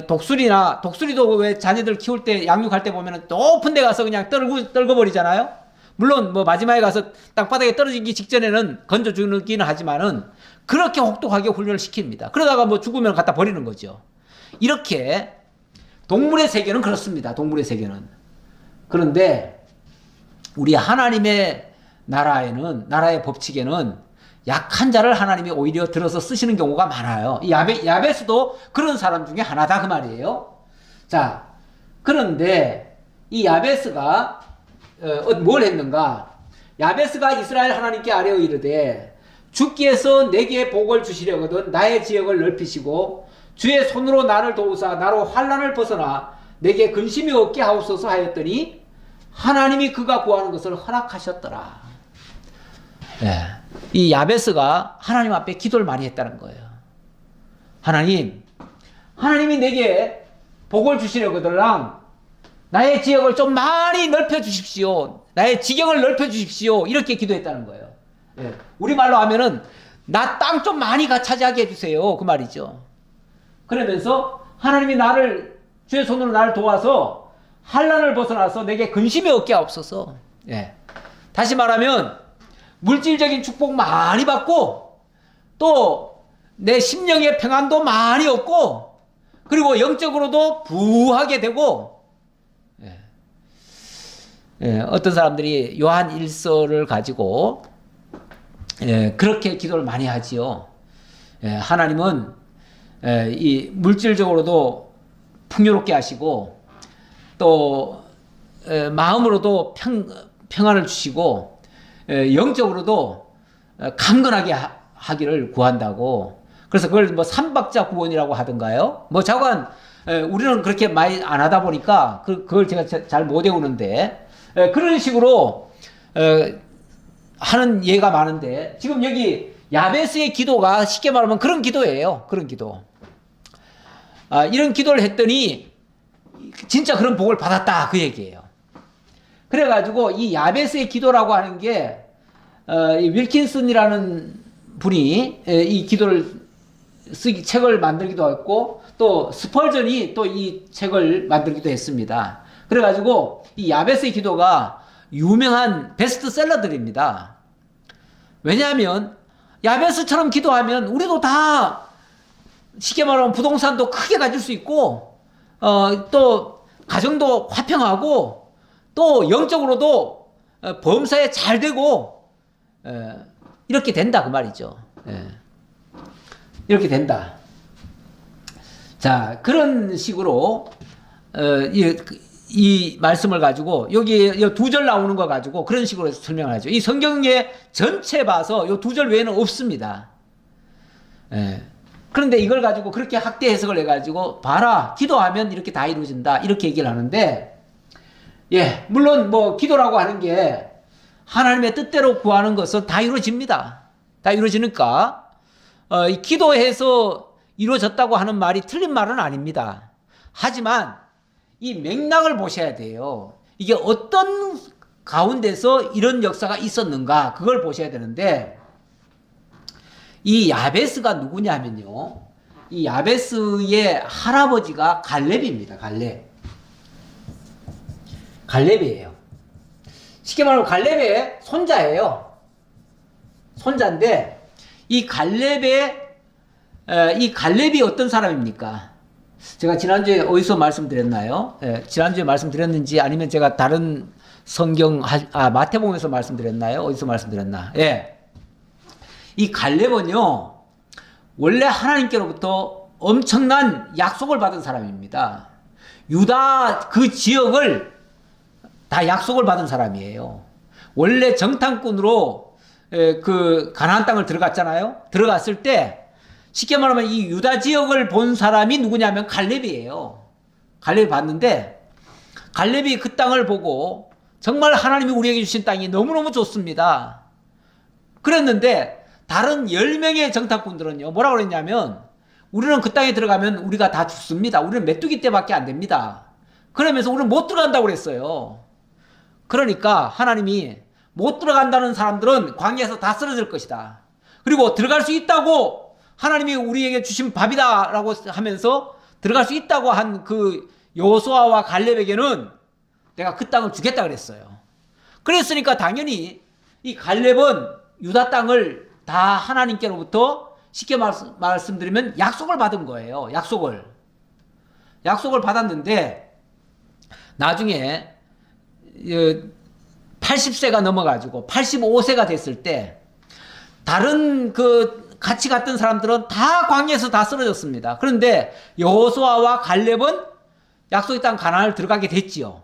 독수리도 왜 자녀들 키울 때 양육할 때 보면은 높은 데 가서 그냥 떨궈버리잖아요. 물론 뭐 마지막에 가서 땅바닥에 떨어지기 직전에는 건져주기는 하지만은 그렇게 혹독하게 훈련을 시킵니다. 그러다가 뭐 죽으면 갖다 버리는 거죠. 이렇게 동물의 세계는 그렇습니다. 동물의 세계는. 그런데 우리 하나님의 나라의 법칙에는 약한 자를 하나님이 오히려 들어서 쓰시는 경우가 많아요. 이 야베스도 그런 사람 중에 하나다 그 말이에요. 자, 그런데 이 야베스가 뭘 했는가? 야베스가 이스라엘 하나님께 아뢰어 이르되 주께서 내게 복을 주시려거든 나의 지역을 넓히시고 주의 손으로 나를 도우사 나로 환난을 벗어나 내게 근심이 없게 하옵소서 하였더니 하나님이 그가 구하는 것을 허락하셨더라. 네. 이 야베스가 하나님 앞에 기도를 많이 했다는 거예요. 하나님이 내게 복을 주시려거들랑 나의 지역을 좀 많이 넓혀 주십시오. 나의 지경을 넓혀 주십시오. 이렇게 기도했다는 거예요. 네. 우리말로 하면은 나 땅 좀 많이 차지하게 해주세요. 그 말이죠. 그러면서 하나님이 주의 손으로 나를 도와서 환난을 벗어나서 내게 근심이 없게 하옵소서. 네. 다시 말하면 물질적인 축복 많이 받고 또 내 심령의 평안도 많이 얻고 그리고 영적으로도 부하게 되고 어떤 사람들이 요한 1서를 가지고 그렇게 기도를 많이 하지요. 하나님은 이 물질적으로도 풍요롭게 하시고 또 마음으로도 평안을 주시고 영적으로도 강건하게 하기를 구한다고. 그래서 그걸 뭐 삼박자 구원이라고 하던가요? 뭐 자관 우리는 그렇게 많이 안 하다 보니까 그걸 제가 잘 못 외우는데 그런 식으로 하는 예가 많은데 지금 여기 야베스의 기도가 쉽게 말하면 그런 기도예요. 그런 기도. 이런 기도를 했더니 진짜 그런 복을 받았다 그 얘기예요. 그래가지고 이 야베스의 기도라고 하는 게 이 윌킨슨이라는 분이 이 기도를 책을 만들기도 했고 또 스펄전이 또 이 책을 만들기도 했습니다. 그래가지고 이 야베스의 기도가 유명한 베스트셀러들입니다. 왜냐하면 야베스처럼 기도하면 우리도 다 쉽게 말하면 부동산도 크게 가질 수 있고 또 가정도 화평하고 또 영적으로도 범사에 잘 되고 이렇게 된다 그 말이죠. 이렇게 된다. 자, 그런 식으로 이 말씀을 가지고 여기 2절 나오는 거 가지고 그런 식으로 설명을 하죠. 이 성경에 전체 봐서 이 2절 외에는 없습니다. 그런데 이걸 가지고 그렇게 학대 해석을 해가지고 봐라 기도하면 이렇게 다 이루어진다 이렇게 얘기를 하는데 물론 뭐 기도라고 하는 게 하나님의 뜻대로 구하는 것은 다 이루어집니다. 다 이루어지니까 기도해서 이루어졌다고 하는 말이 틀린 말은 아닙니다. 하지만 이 맥락을 보셔야 돼요. 이게 어떤 가운데서 이런 역사가 있었는가 그걸 보셔야 되는데 이 야베스가 누구냐면요. 이 야베스의 할아버지가 갈렙입니다. 갈렙이에요. 쉽게 말하면 갈렙의 손자예요. 손자인데 이 갈렙이 어떤 사람입니까? 제가 지난주에 어디서 말씀드렸나요? 지난주에 말씀드렸는지 아니면 제가 다른 성경 마태복음에서 말씀드렸나요? 어디서 말씀드렸나? 이 갈렙은요 원래 하나님께로부터 엄청난 약속을 받은 사람입니다. 유다 그 지역을 다 약속을 받은 사람이에요. 원래 정탐꾼으로 그 가나안 땅을 들어갔잖아요. 들어갔을 때 쉽게 말하면 이 유다 지역을 본 사람이 누구냐면 갈렙이에요. 갈렙이 봤는데 갈렙이 그 땅을 보고 정말 하나님이 우리에게 주신 땅이 너무너무 좋습니다. 그랬는데 다른 10명의 정탐꾼들은요, 뭐라고 그랬냐면 우리는 그 땅에 들어가면 우리가 다 죽습니다. 우리는 메뚜기 떼밖에 안 됩니다. 그러면서 우리는 못 들어간다고 그랬어요. 그러니까 하나님이 못 들어간다는 사람들은 광야에서 다 쓰러질 것이다. 그리고 들어갈 수 있다고 하나님이 우리에게 주신 밥이다 라고 하면서 들어갈 수 있다고 한 그 여호수아와 갈렙에게는 내가 그 땅을 주겠다 그랬어요. 그랬으니까 당연히 이 갈렙은 유다 땅을 다 하나님께로부터 쉽게 말씀드리면 약속을 받은 거예요. 약속을 받았는데 나중에 80세가 넘어가지고 85세가 됐을 때 다른 같이 갔던 사람들은 다 광야에서 다 쓰러졌습니다. 그런데 여호수아와 갈렙은 약속의 땅 가나안을 들어가게 됐지요.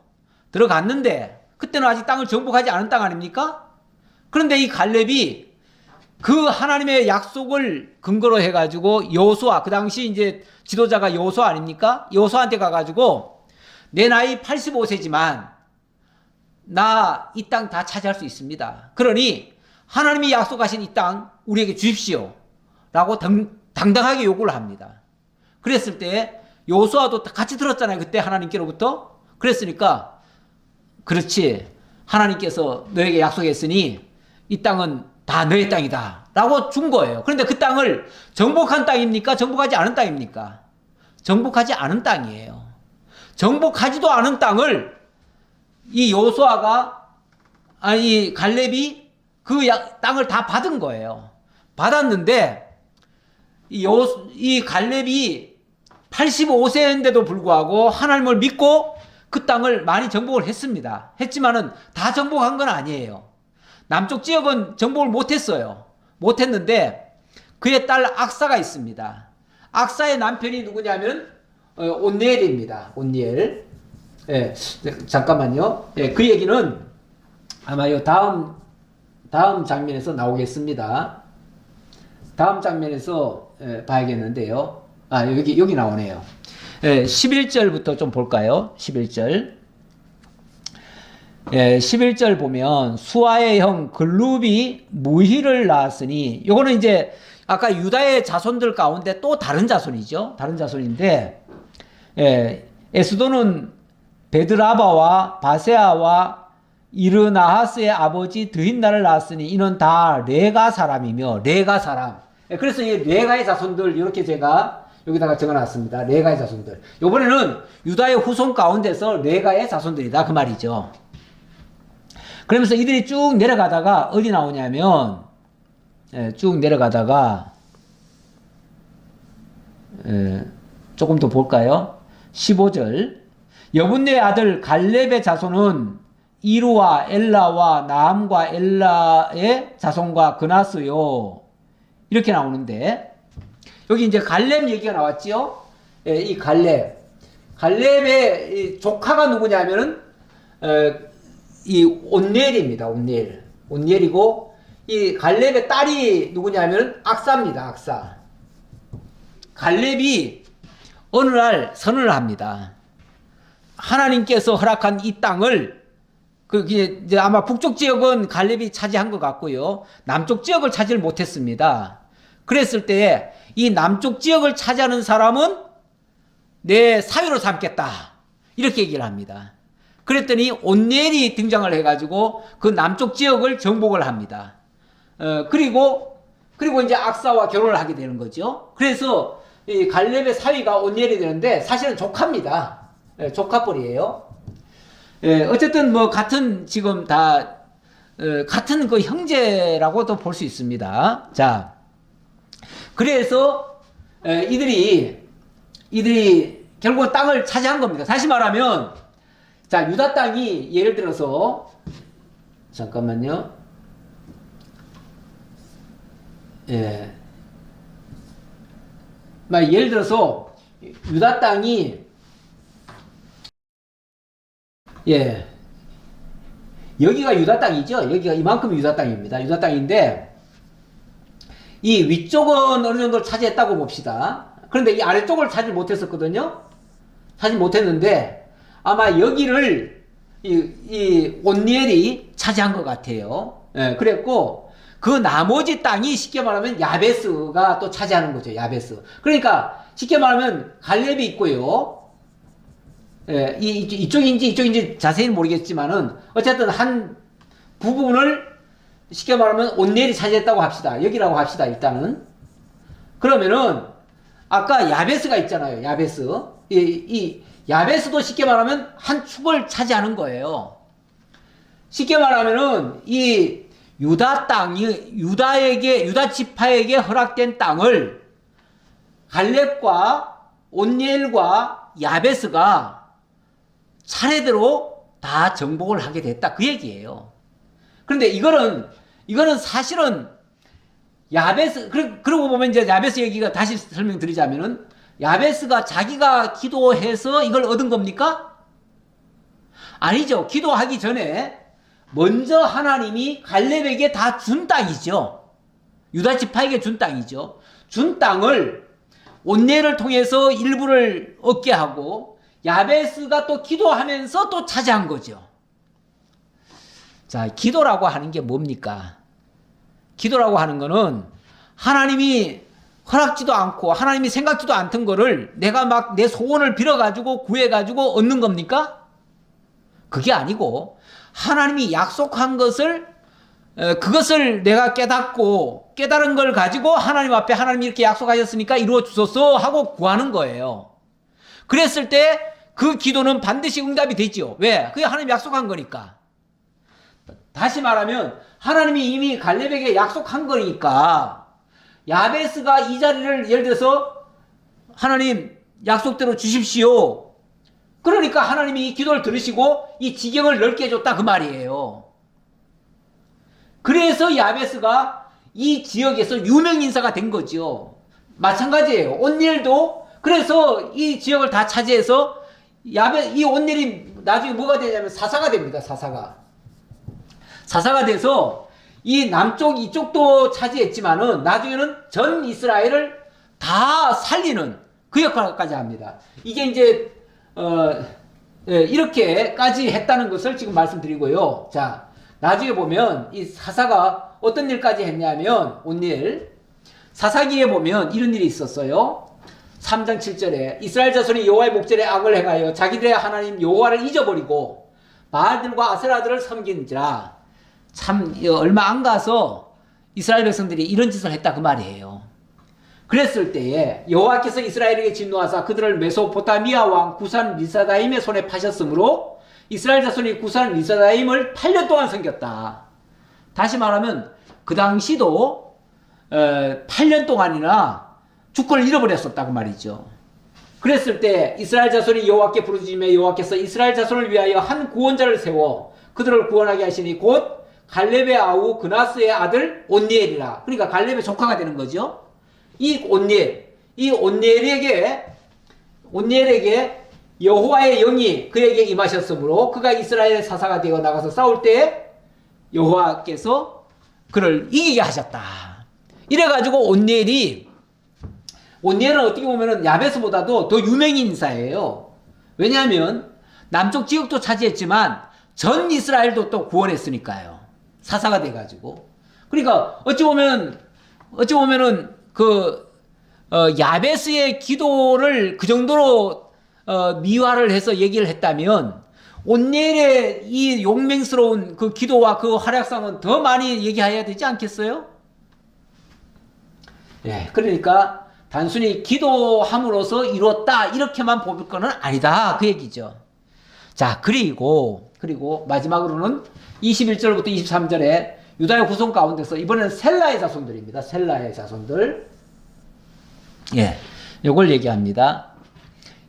들어갔는데 그때는 아직 땅을 정복하지 않은 땅 아닙니까? 그런데 이 갈렙이 그 하나님의 약속을 근거로 해가지고 여호수아, 그 당시 이제 지도자가 여호수아 아닙니까? 여호수아한테 가가지고 내 나이 85세지만 나 이 땅 다 차지할 수 있습니다. 그러니 하나님이 약속하신 이 땅 우리에게 주십시오 라고 당당하게 요구를 합니다. 그랬을 때 여호수아도 같이 들었잖아요. 그때 하나님께로부터. 그랬으니까 그렇지, 하나님께서 너에게 약속했으니 이 땅은 다 너의 땅이다 라고 준 거예요. 그런데 그 땅을 정복한 땅입니까? 정복하지 않은 땅입니까? 정복하지 않은 땅이에요. 정복하지도 않은 땅을 이 여호수아가, 아니 갈렙이 그 땅을 다 받은 거예요. 받았는데 이 갈렙이 85세인데도 불구하고 하나님을 믿고 그 땅을 많이 정복을 했습니다. 했지만은 다 정복한 건 아니에요. 남쪽 지역은 정복을 못했어요. 못했는데 그의 딸 악사가 있습니다. 악사의 남편이 누구냐면 온니엘입니다. 온니엘. 예, 잠깐만요. 예, 그 얘기는 아마 이 다음 장면에서 나오겠습니다. 다음 장면에서 봐야겠는데요. 아, 여기 나오네요. 11절부터 좀 볼까요? 11절. 11절 보면 수아의 형 글룹이 무희를 낳았으니, 요거는 이제 아까 유다의 자손들 가운데 또 다른 자손이죠. 다른 자손인데, 에스도는 베드라바와 바세아와 이르나하스의 아버지 드힌나를 낳았으니 이는 다 레가 사람이며, 레가 사람. 그래서 이 레가의 자손들 이렇게 제가 여기다가 적어놨습니다. 레가의 자손들. 이번에는 유다의 후손 가운데서 레가의 자손들이다 그 말이죠. 그러면서 이들이 쭉 내려가다가 어디 나오냐면, 쭉 내려가다가 조금 더 볼까요? 15절. 여분네의 아들 갈렙의 자손은 이루와 엘라와 나함과 엘라의 자손과 그나스요. 이렇게 나오는데, 여기 이제 갈렙 얘기가 나왔지요? 이 갈렙의 이 조카가 누구냐면은, 이 온니엘입니다. 온니엘이고, 이 갈렙의 딸이 누구냐면 악사입니다. 악사. 갈렙이 어느 날 선언을 합니다. 하나님께서 허락한 이 땅을, 이제 아마 북쪽 지역은 갈렙이 차지한 것 같고요. 남쪽 지역을 차지를 못했습니다. 그랬을 때에 이 남쪽 지역을 차지하는 사람은 내 사위로 삼겠다. 이렇게 얘기를 합니다. 그랬더니 온니엘이 등장을 해가지고 그 남쪽 지역을 정복을 합니다. 그리고 이제 악사와 결혼을 하게 되는 거죠. 그래서 이 갈렙의 사위가 온니엘이 되는데 사실은 조카입니다. 조카뻘이에요. 어쨌든 뭐 같은 지금 다 같은 그 형제라고도 볼 수 있습니다. 자, 그래서 이들이 결국은 땅을 차지한 겁니다. 다시 말하면, 자, 유다 땅이 예를 들어서, 잠깐만요. 예를 들어서 유다 땅이 여기가 유다 땅이죠. 여기가 이만큼 유다 땅입니다. 유다 땅인데 이 위쪽은 어느 정도 차지했다고 봅시다. 그런데 이 아래쪽을 차지 못했었거든요. 차지 못했는데 아마 여기를 이 온니엘이 차지한 것 같아요. 예, 그랬고 그 나머지 땅이 쉽게 말하면 야베스가 또 차지하는 거죠. 야베스. 그러니까 쉽게 말하면 갈렙이 있고요. 예, 이쪽인지 자세히는 모르겠지만은 어쨌든 한 부분을 쉽게 말하면 온니엘이 차지했다고 합시다. 여기라고 합시다. 일단은 그러면은 아까 야베스가 있잖아요. 야베스. 이 야베스도 쉽게 말하면 한 축을 차지하는 거예요. 쉽게 말하면은 이 유다 땅이 유다 지파에게 허락된 땅을 갈렙과 온니엘과 야베스가 차례대로 다 정복을 하게 됐다. 그 얘기예요. 그런데 이거는 사실은 야베스, 그러고 보면 이제 야베스 얘기가 다시 설명드리자면은 야베스가 자기가 기도해서 이걸 얻은 겁니까? 아니죠. 기도하기 전에 먼저 하나님이 갈렙에게 다 준 땅이죠. 유다 지파에게 준 땅이죠. 준 땅을 온니엘을 통해서 일부를 얻게 하고 야베스가 또 기도하면서 또 차지한 거죠. 자, 기도라고 하는 게 뭡니까? 기도라고 하는 거는 하나님이 허락지도 않고 하나님이 생각지도 않던 거를 내가 막 내 소원을 빌어가지고 구해가지고 얻는 겁니까? 그게 아니고 하나님이 약속한 것을 그것을 내가 깨닫고 깨달은 걸 가지고 하나님 앞에 하나님이 이렇게 약속하셨으니까 이루어 주소서 하고 구하는 거예요. 그랬을 때 그 기도는 반드시 응답이 되죠. 왜? 그게 하나님이 약속한 거니까. 다시 말하면 하나님이 이미 갈렙에게 약속한 거니까 야베스가 이 자리를 예를 들어서 하나님 약속대로 주십시오. 그러니까 하나님이 이 기도를 들으시고 이 지경을 넓게 해줬다 그 말이에요. 그래서 야베스가 이 지역에서 유명인사가 된 거죠. 마찬가지예요. 온니엘도 그래서 이 지역을 다 차지해서 이 온니엘이 나중에 뭐가 되냐면 사사가 됩니다. 사사가 돼서 이 남쪽 이쪽도 차지했지만은 나중에는 전 이스라엘을 다 살리는 그 역할까지 합니다. 이게 이제 이렇게까지 했다는 것을 지금 말씀드리고요. 자, 나중에 보면 이 사사가 어떤 일까지 했냐면 온니엘 사사기에 보면 이런 일이 있었어요. 3장 7절에 이스라엘 자손이 여호와의 목전에 악을 행하여 자기들의 하나님 여호와를 잊어버리고 바알들과 아세라들을 섬긴지라. 참 얼마 안 가서 이스라엘 백성들이 이런 짓을 했다 그 말이에요. 그랬을 때에 여호와께서 이스라엘에게 진노하사 그들을 메소포타미아 왕 구산 리사다임의 손에 파셨으므로 이스라엘 자손이 구산 리사다임을 8년 동안 섬겼다. 다시 말하면 그 당시도 8년 동안이나 주권을 잃어버렸었다 그 말이죠. 그랬을 때 이스라엘 자손이 여호와께 부르짖으며 여호와께서 이스라엘 자손을 위하여 한 구원자를 세워 그들을 구원하게 하시니 곧 갈렙의 아우 그나스의 아들 온니엘이라. 그러니까 갈렙의 조카가 되는 거죠. 이 온니엘에게 여호와의 영이 그에게 임하셨으므로 그가 이스라엘의 사사가 되어 나가서 싸울 때 여호와께서 그를 이기게 하셨다. 이래가지고 온니엘은 어떻게 보면은 야베스보다도 더 유명인 인사예요. 왜냐하면 남쪽 지역도 차지했지만 전 이스라엘도 또 구원했으니까요. 사사가 돼가지고. 그러니까 어찌 보면은 야베스의 기도를 그 정도로 미화를 해서 얘기를 했다면 온니엘의 이 용맹스러운 그 기도와 그 활약상은 더 많이 얘기해야 되지 않겠어요? 예, 그러니까 단순히 기도함으로써 이뤘다 이렇게만 볼 거는 아니다 그 얘기죠. 자, 그리고 마지막으로는 21절부터 23절에 유다의 후손 가운데서 이번에는 셀라의 자손들입니다. 셀라의 자손들. 예, 요걸 얘기합니다.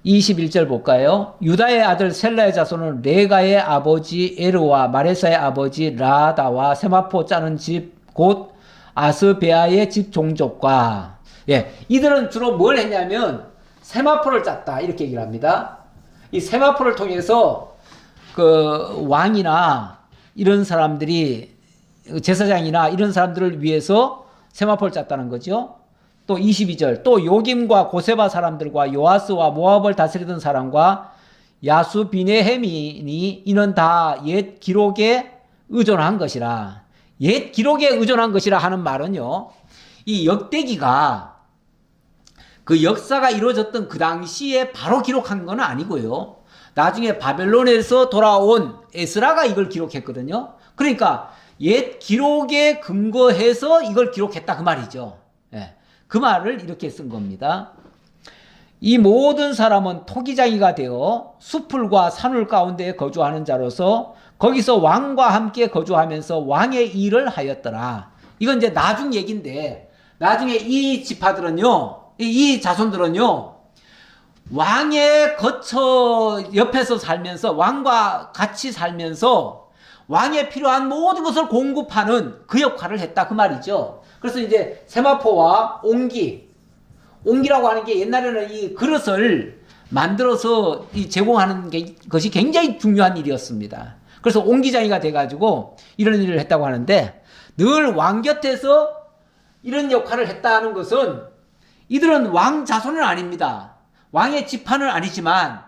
21절 볼까요? 유다의 아들 셀라의 자손은 레가의 아버지 에르와 마레사의 아버지 라다와 세마포 짜는 집 곧 아스베아의 집 종족과 예, 이들은 주로 뭘 했냐면 세마포를 짰다 이렇게 얘기를 합니다. 이 세마포를 통해서 그 왕이나 이런 사람들이 제사장이나 이런 사람들을 위해서 세마포를 짰다는 거죠. 또 22절 또 요김과 고세바 사람들과 요아스와 모압을 다스리던 사람과 야수비네헤민이 이는 다 옛 기록에 의존한 것이라. 옛 기록에 의존한 것이라 하는 말은요, 이 역대기가 그 역사가 이루어졌던 그 당시에 바로 기록한 건 아니고요. 나중에 바벨론에서 돌아온 에스라가 이걸 기록했거든요. 그러니까 옛 기록에 근거해서 이걸 기록했다 그 말이죠. 예, 그 말을 이렇게 쓴 겁니다. 이 모든 사람은 토기장이가 되어 수풀과 산울 가운데 거주하는 자로서 거기서 왕과 함께 거주하면서 왕의 일을 하였더라. 이건 이제 나중 얘기인데, 나중에 이 지파들은요, 이 자손들은요, 왕의 거처 옆에서 살면서, 왕과 같이 살면서 왕에 필요한 모든 것을 공급하는 그 역할을 했다 그 말이죠. 그래서 이제 세마포와 옹기라고 하는 게 옛날에는 이 그릇을 만들어서 제공하는 것이 굉장히 중요한 일이었습니다. 그래서 옹기장이가 돼가지고 이런 일을 했다고 하는데, 늘 왕 곁에서 이런 역할을 했다는 것은 이들은 왕 자손은 아닙니다. 왕의 지파는 아니지만,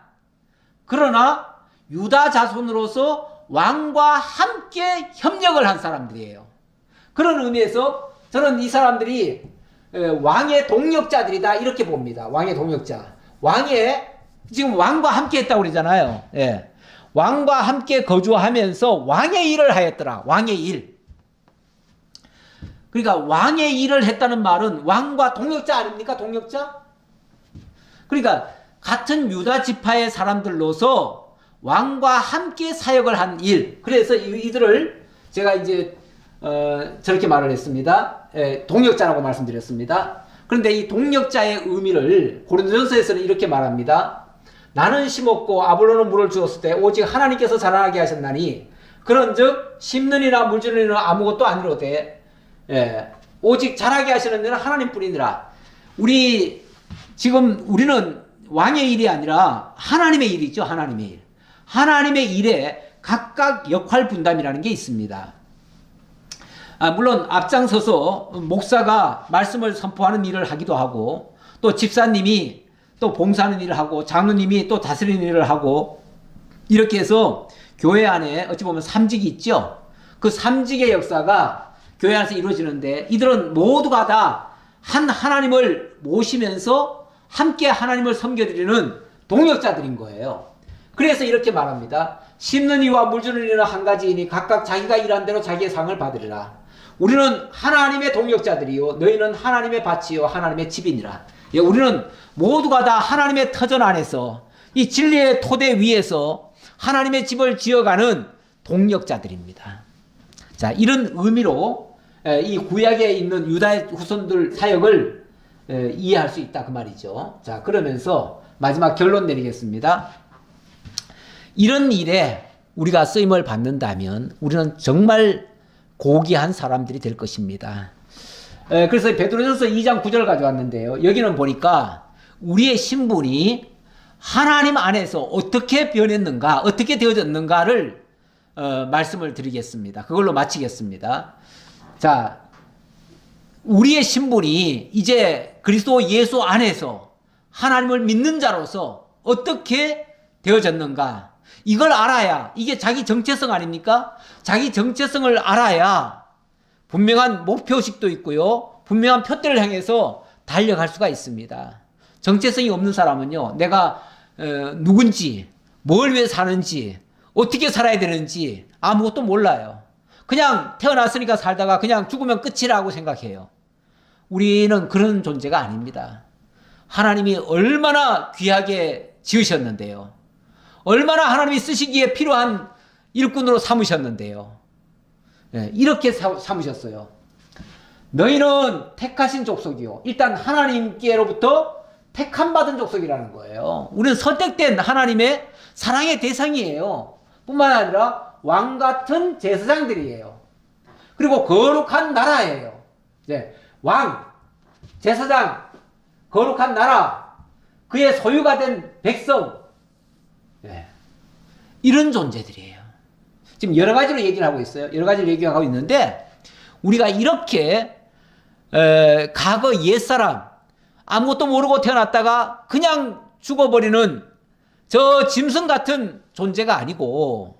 그러나 유다 자손으로서 왕과 함께 협력을 한 사람들이에요. 그런 의미에서 저는 이 사람들이 왕의 동력자들이다 이렇게 봅니다. 왕의 동력자. 지금 왕과 함께 했다고 그러잖아요. 예. 왕과 함께 거주하면서 왕의 일을 하였더라. 왕의 일. 그러니까 왕의 일을 했다는 말은 왕과 동력자 아닙니까? 동력자? 그러니까 같은 유다 지파의 사람들로서 왕과 함께 사역을 한 일. 그래서 이들을 제가 이제 저렇게 말을 했습니다. 동력자라고 말씀드렸습니다. 그런데 이 동력자의 의미를 고린도전서에서는 이렇게 말합니다. 나는 심었고 아볼로는 물을 주었을 때 오직 하나님께서 자라나게 하셨나니 그런즉 심는이나 물주는이나 아무것도 아니로되 오직 자라게 하시는 이는 하나님뿐이니라. 우리는 왕의 일이 아니라 하나님의 일이죠. 하나님의 일. 하나님의 일에 각각 역할 분담이라는 게 있습니다. 물론 앞장서서 목사가 말씀을 선포하는 일을 하기도 하고, 또 집사님이 또 봉사하는 일을 하고, 장로님이 또 다스리는 일을 하고, 이렇게 해서 교회 안에 어찌 보면 삼직이 있죠. 그 삼직의 역사가 교회 안에서 이루어지는데, 이들은 모두가 다 한 하나님을 모시면서 함께 하나님을 섬겨드리는 동역자들인 거예요. 그래서 이렇게 말합니다. 심는 이와 물주는 이는 한 가지이니 각각 자기가 일한 대로 자기의 상을 받으리라. 우리는 하나님의 동역자들이요 너희는 하나님의 밭이요 하나님의 집이니라. 우리는 모두가 다 하나님의 터전 안에서 이 진리의 토대 위에서 하나님의 집을 지어가는 동역자들입니다. 자, 이런 의미로 이 구약에 있는 유다의 후손들 사역을 이해할 수 있다 그 말이죠. 자, 그러면서 마지막 결론 내리겠습니다. 이런 일에 우리가 쓰임을 받는다면 우리는 정말 고귀한 사람들이 될 것입니다. 그래서 베드로전서 2장 9절 가져왔는데요. 여기는 보니까 우리의 신분이 하나님 안에서 어떻게 변했는가, 어떻게 되어졌는가를 말씀을 드리겠습니다. 그걸로 마치겠습니다. 자, 우리의 신분이 이제 그리스도 예수 안에서 하나님을 믿는 자로서 어떻게 되어졌는가, 이걸 알아야, 이게 자기 정체성 아닙니까? 자기 정체성을 알아야 분명한 목표의식도 있고요, 분명한 표대를 향해서 달려갈 수가 있습니다. 정체성이 없는 사람은요, 내가 누군지, 뭘 위해 사는지, 어떻게 살아야 되는지 아무것도 몰라요. 그냥 태어났으니까 살다가 그냥 죽으면 끝이라고 생각해요. 우리는 그런 존재가 아닙니다. 하나님이 얼마나 귀하게 지으셨는데요. 얼마나 하나님이 쓰시기에 필요한 일꾼으로 삼으셨는데요. 이렇게 삼으셨어요. 너희는 택하신 족속이요. 일단 하나님께로부터 택함받은 족속이라는 거예요. 우리는 선택된 하나님의 사랑의 대상이에요. 뿐만 아니라 왕 같은 제사장들이에요. 그리고 거룩한 나라예요. 왕, 제사장, 거룩한 나라, 그의 소유가 된 백성, 이런 존재들이에요. 지금 여러 가지로 얘기를 하고 있어요. 여러 가지로 얘기하고 있는데, 우리가 이렇게 과거 옛사람, 아무것도 모르고 태어났다가 그냥 죽어버리는 저 짐승 같은 존재가 아니고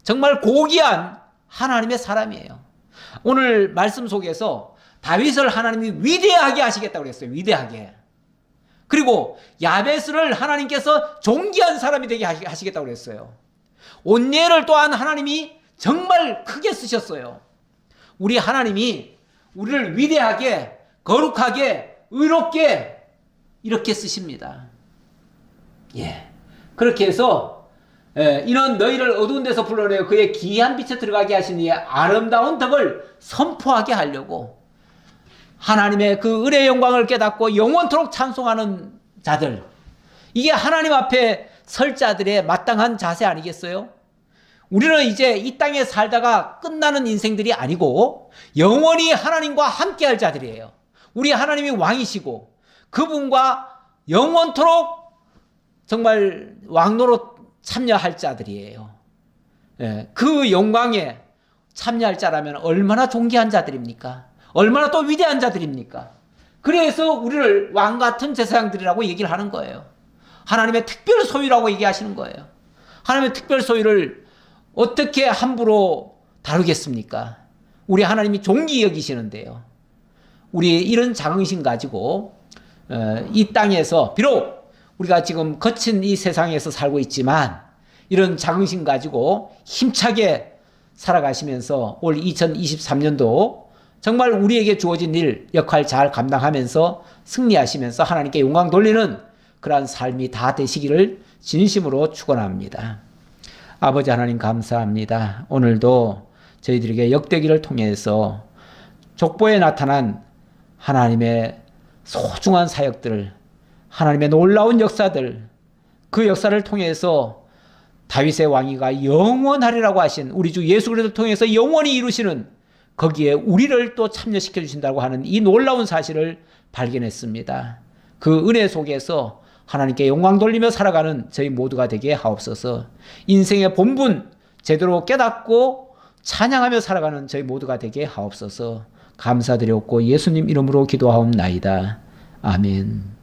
정말 고귀한 하나님의 사람이에요. 오늘 말씀 속에서 다윗을 하나님이 위대하게 하시겠다고 그랬어요. 위대하게. 그리고 야베스를 하나님께서 존귀한 사람이 되게 하시겠다고 그랬어요. 온니엘을 또한 하나님이 정말 크게 쓰셨어요. 우리 하나님이 우리를 위대하게, 거룩하게, 의롭게 이렇게 쓰십니다. 예. 그렇게 해서 이는 너희를 어두운 데서 불러내어 그의 기이한 빛에 들어가게 하시니 아름다운 덕을 선포하게 하려고 하나님의 그 은혜의 영광을 깨닫고 영원토록 찬송하는 자들, 이게 하나님 앞에 설 자들의 마땅한 자세 아니겠어요? 우리는 이제 이 땅에 살다가 끝나는 인생들이 아니고 영원히 하나님과 함께할 자들이에요. 우리 하나님이 왕이시고 그분과 영원토록 정말 왕노로 참여할 자들이에요. 그 영광에 참여할 자라면 얼마나 존귀한 자들입니까? 얼마나 또 위대한 자들입니까? 그래서 우리를 왕 같은 제사장들이라고 얘기를 하는 거예요. 하나님의 특별 소유라고 얘기하시는 거예요. 하나님의 특별 소유를 어떻게 함부로 다루겠습니까? 우리 하나님이 존귀 여기시는데요. 우리 이런 자긍심 가지고 이 땅에서 비록 우리가 지금 거친 이 세상에서 살고 있지만 이런 자긍심 가지고 힘차게 살아가시면서 올 2023년도 정말 우리에게 주어진 일, 역할 잘 감당하면서 승리하시면서 하나님께 영광 돌리는 그러한 삶이 다 되시기를 진심으로 축원합니다. 아버지 하나님 감사합니다. 오늘도 저희들에게 역대기를 통해서 족보에 나타난 하나님의 소중한 사역들, 하나님의 놀라운 역사들, 그 역사를 통해서 다윗의 왕위가 영원하리라고 하신 우리 주 예수 그리스도를 통해서 영원히 이루시는 거기에 우리를 또 참여시켜 주신다고 하는 이 놀라운 사실을 발견했습니다. 그 은혜 속에서 하나님께 영광 돌리며 살아가는 저희 모두가 되게 하옵소서. 인생의 본분 제대로 깨닫고 찬양하며 살아가는 저희 모두가 되게 하옵소서. 감사드렸고 예수님 이름으로 기도하옵나이다. 아멘.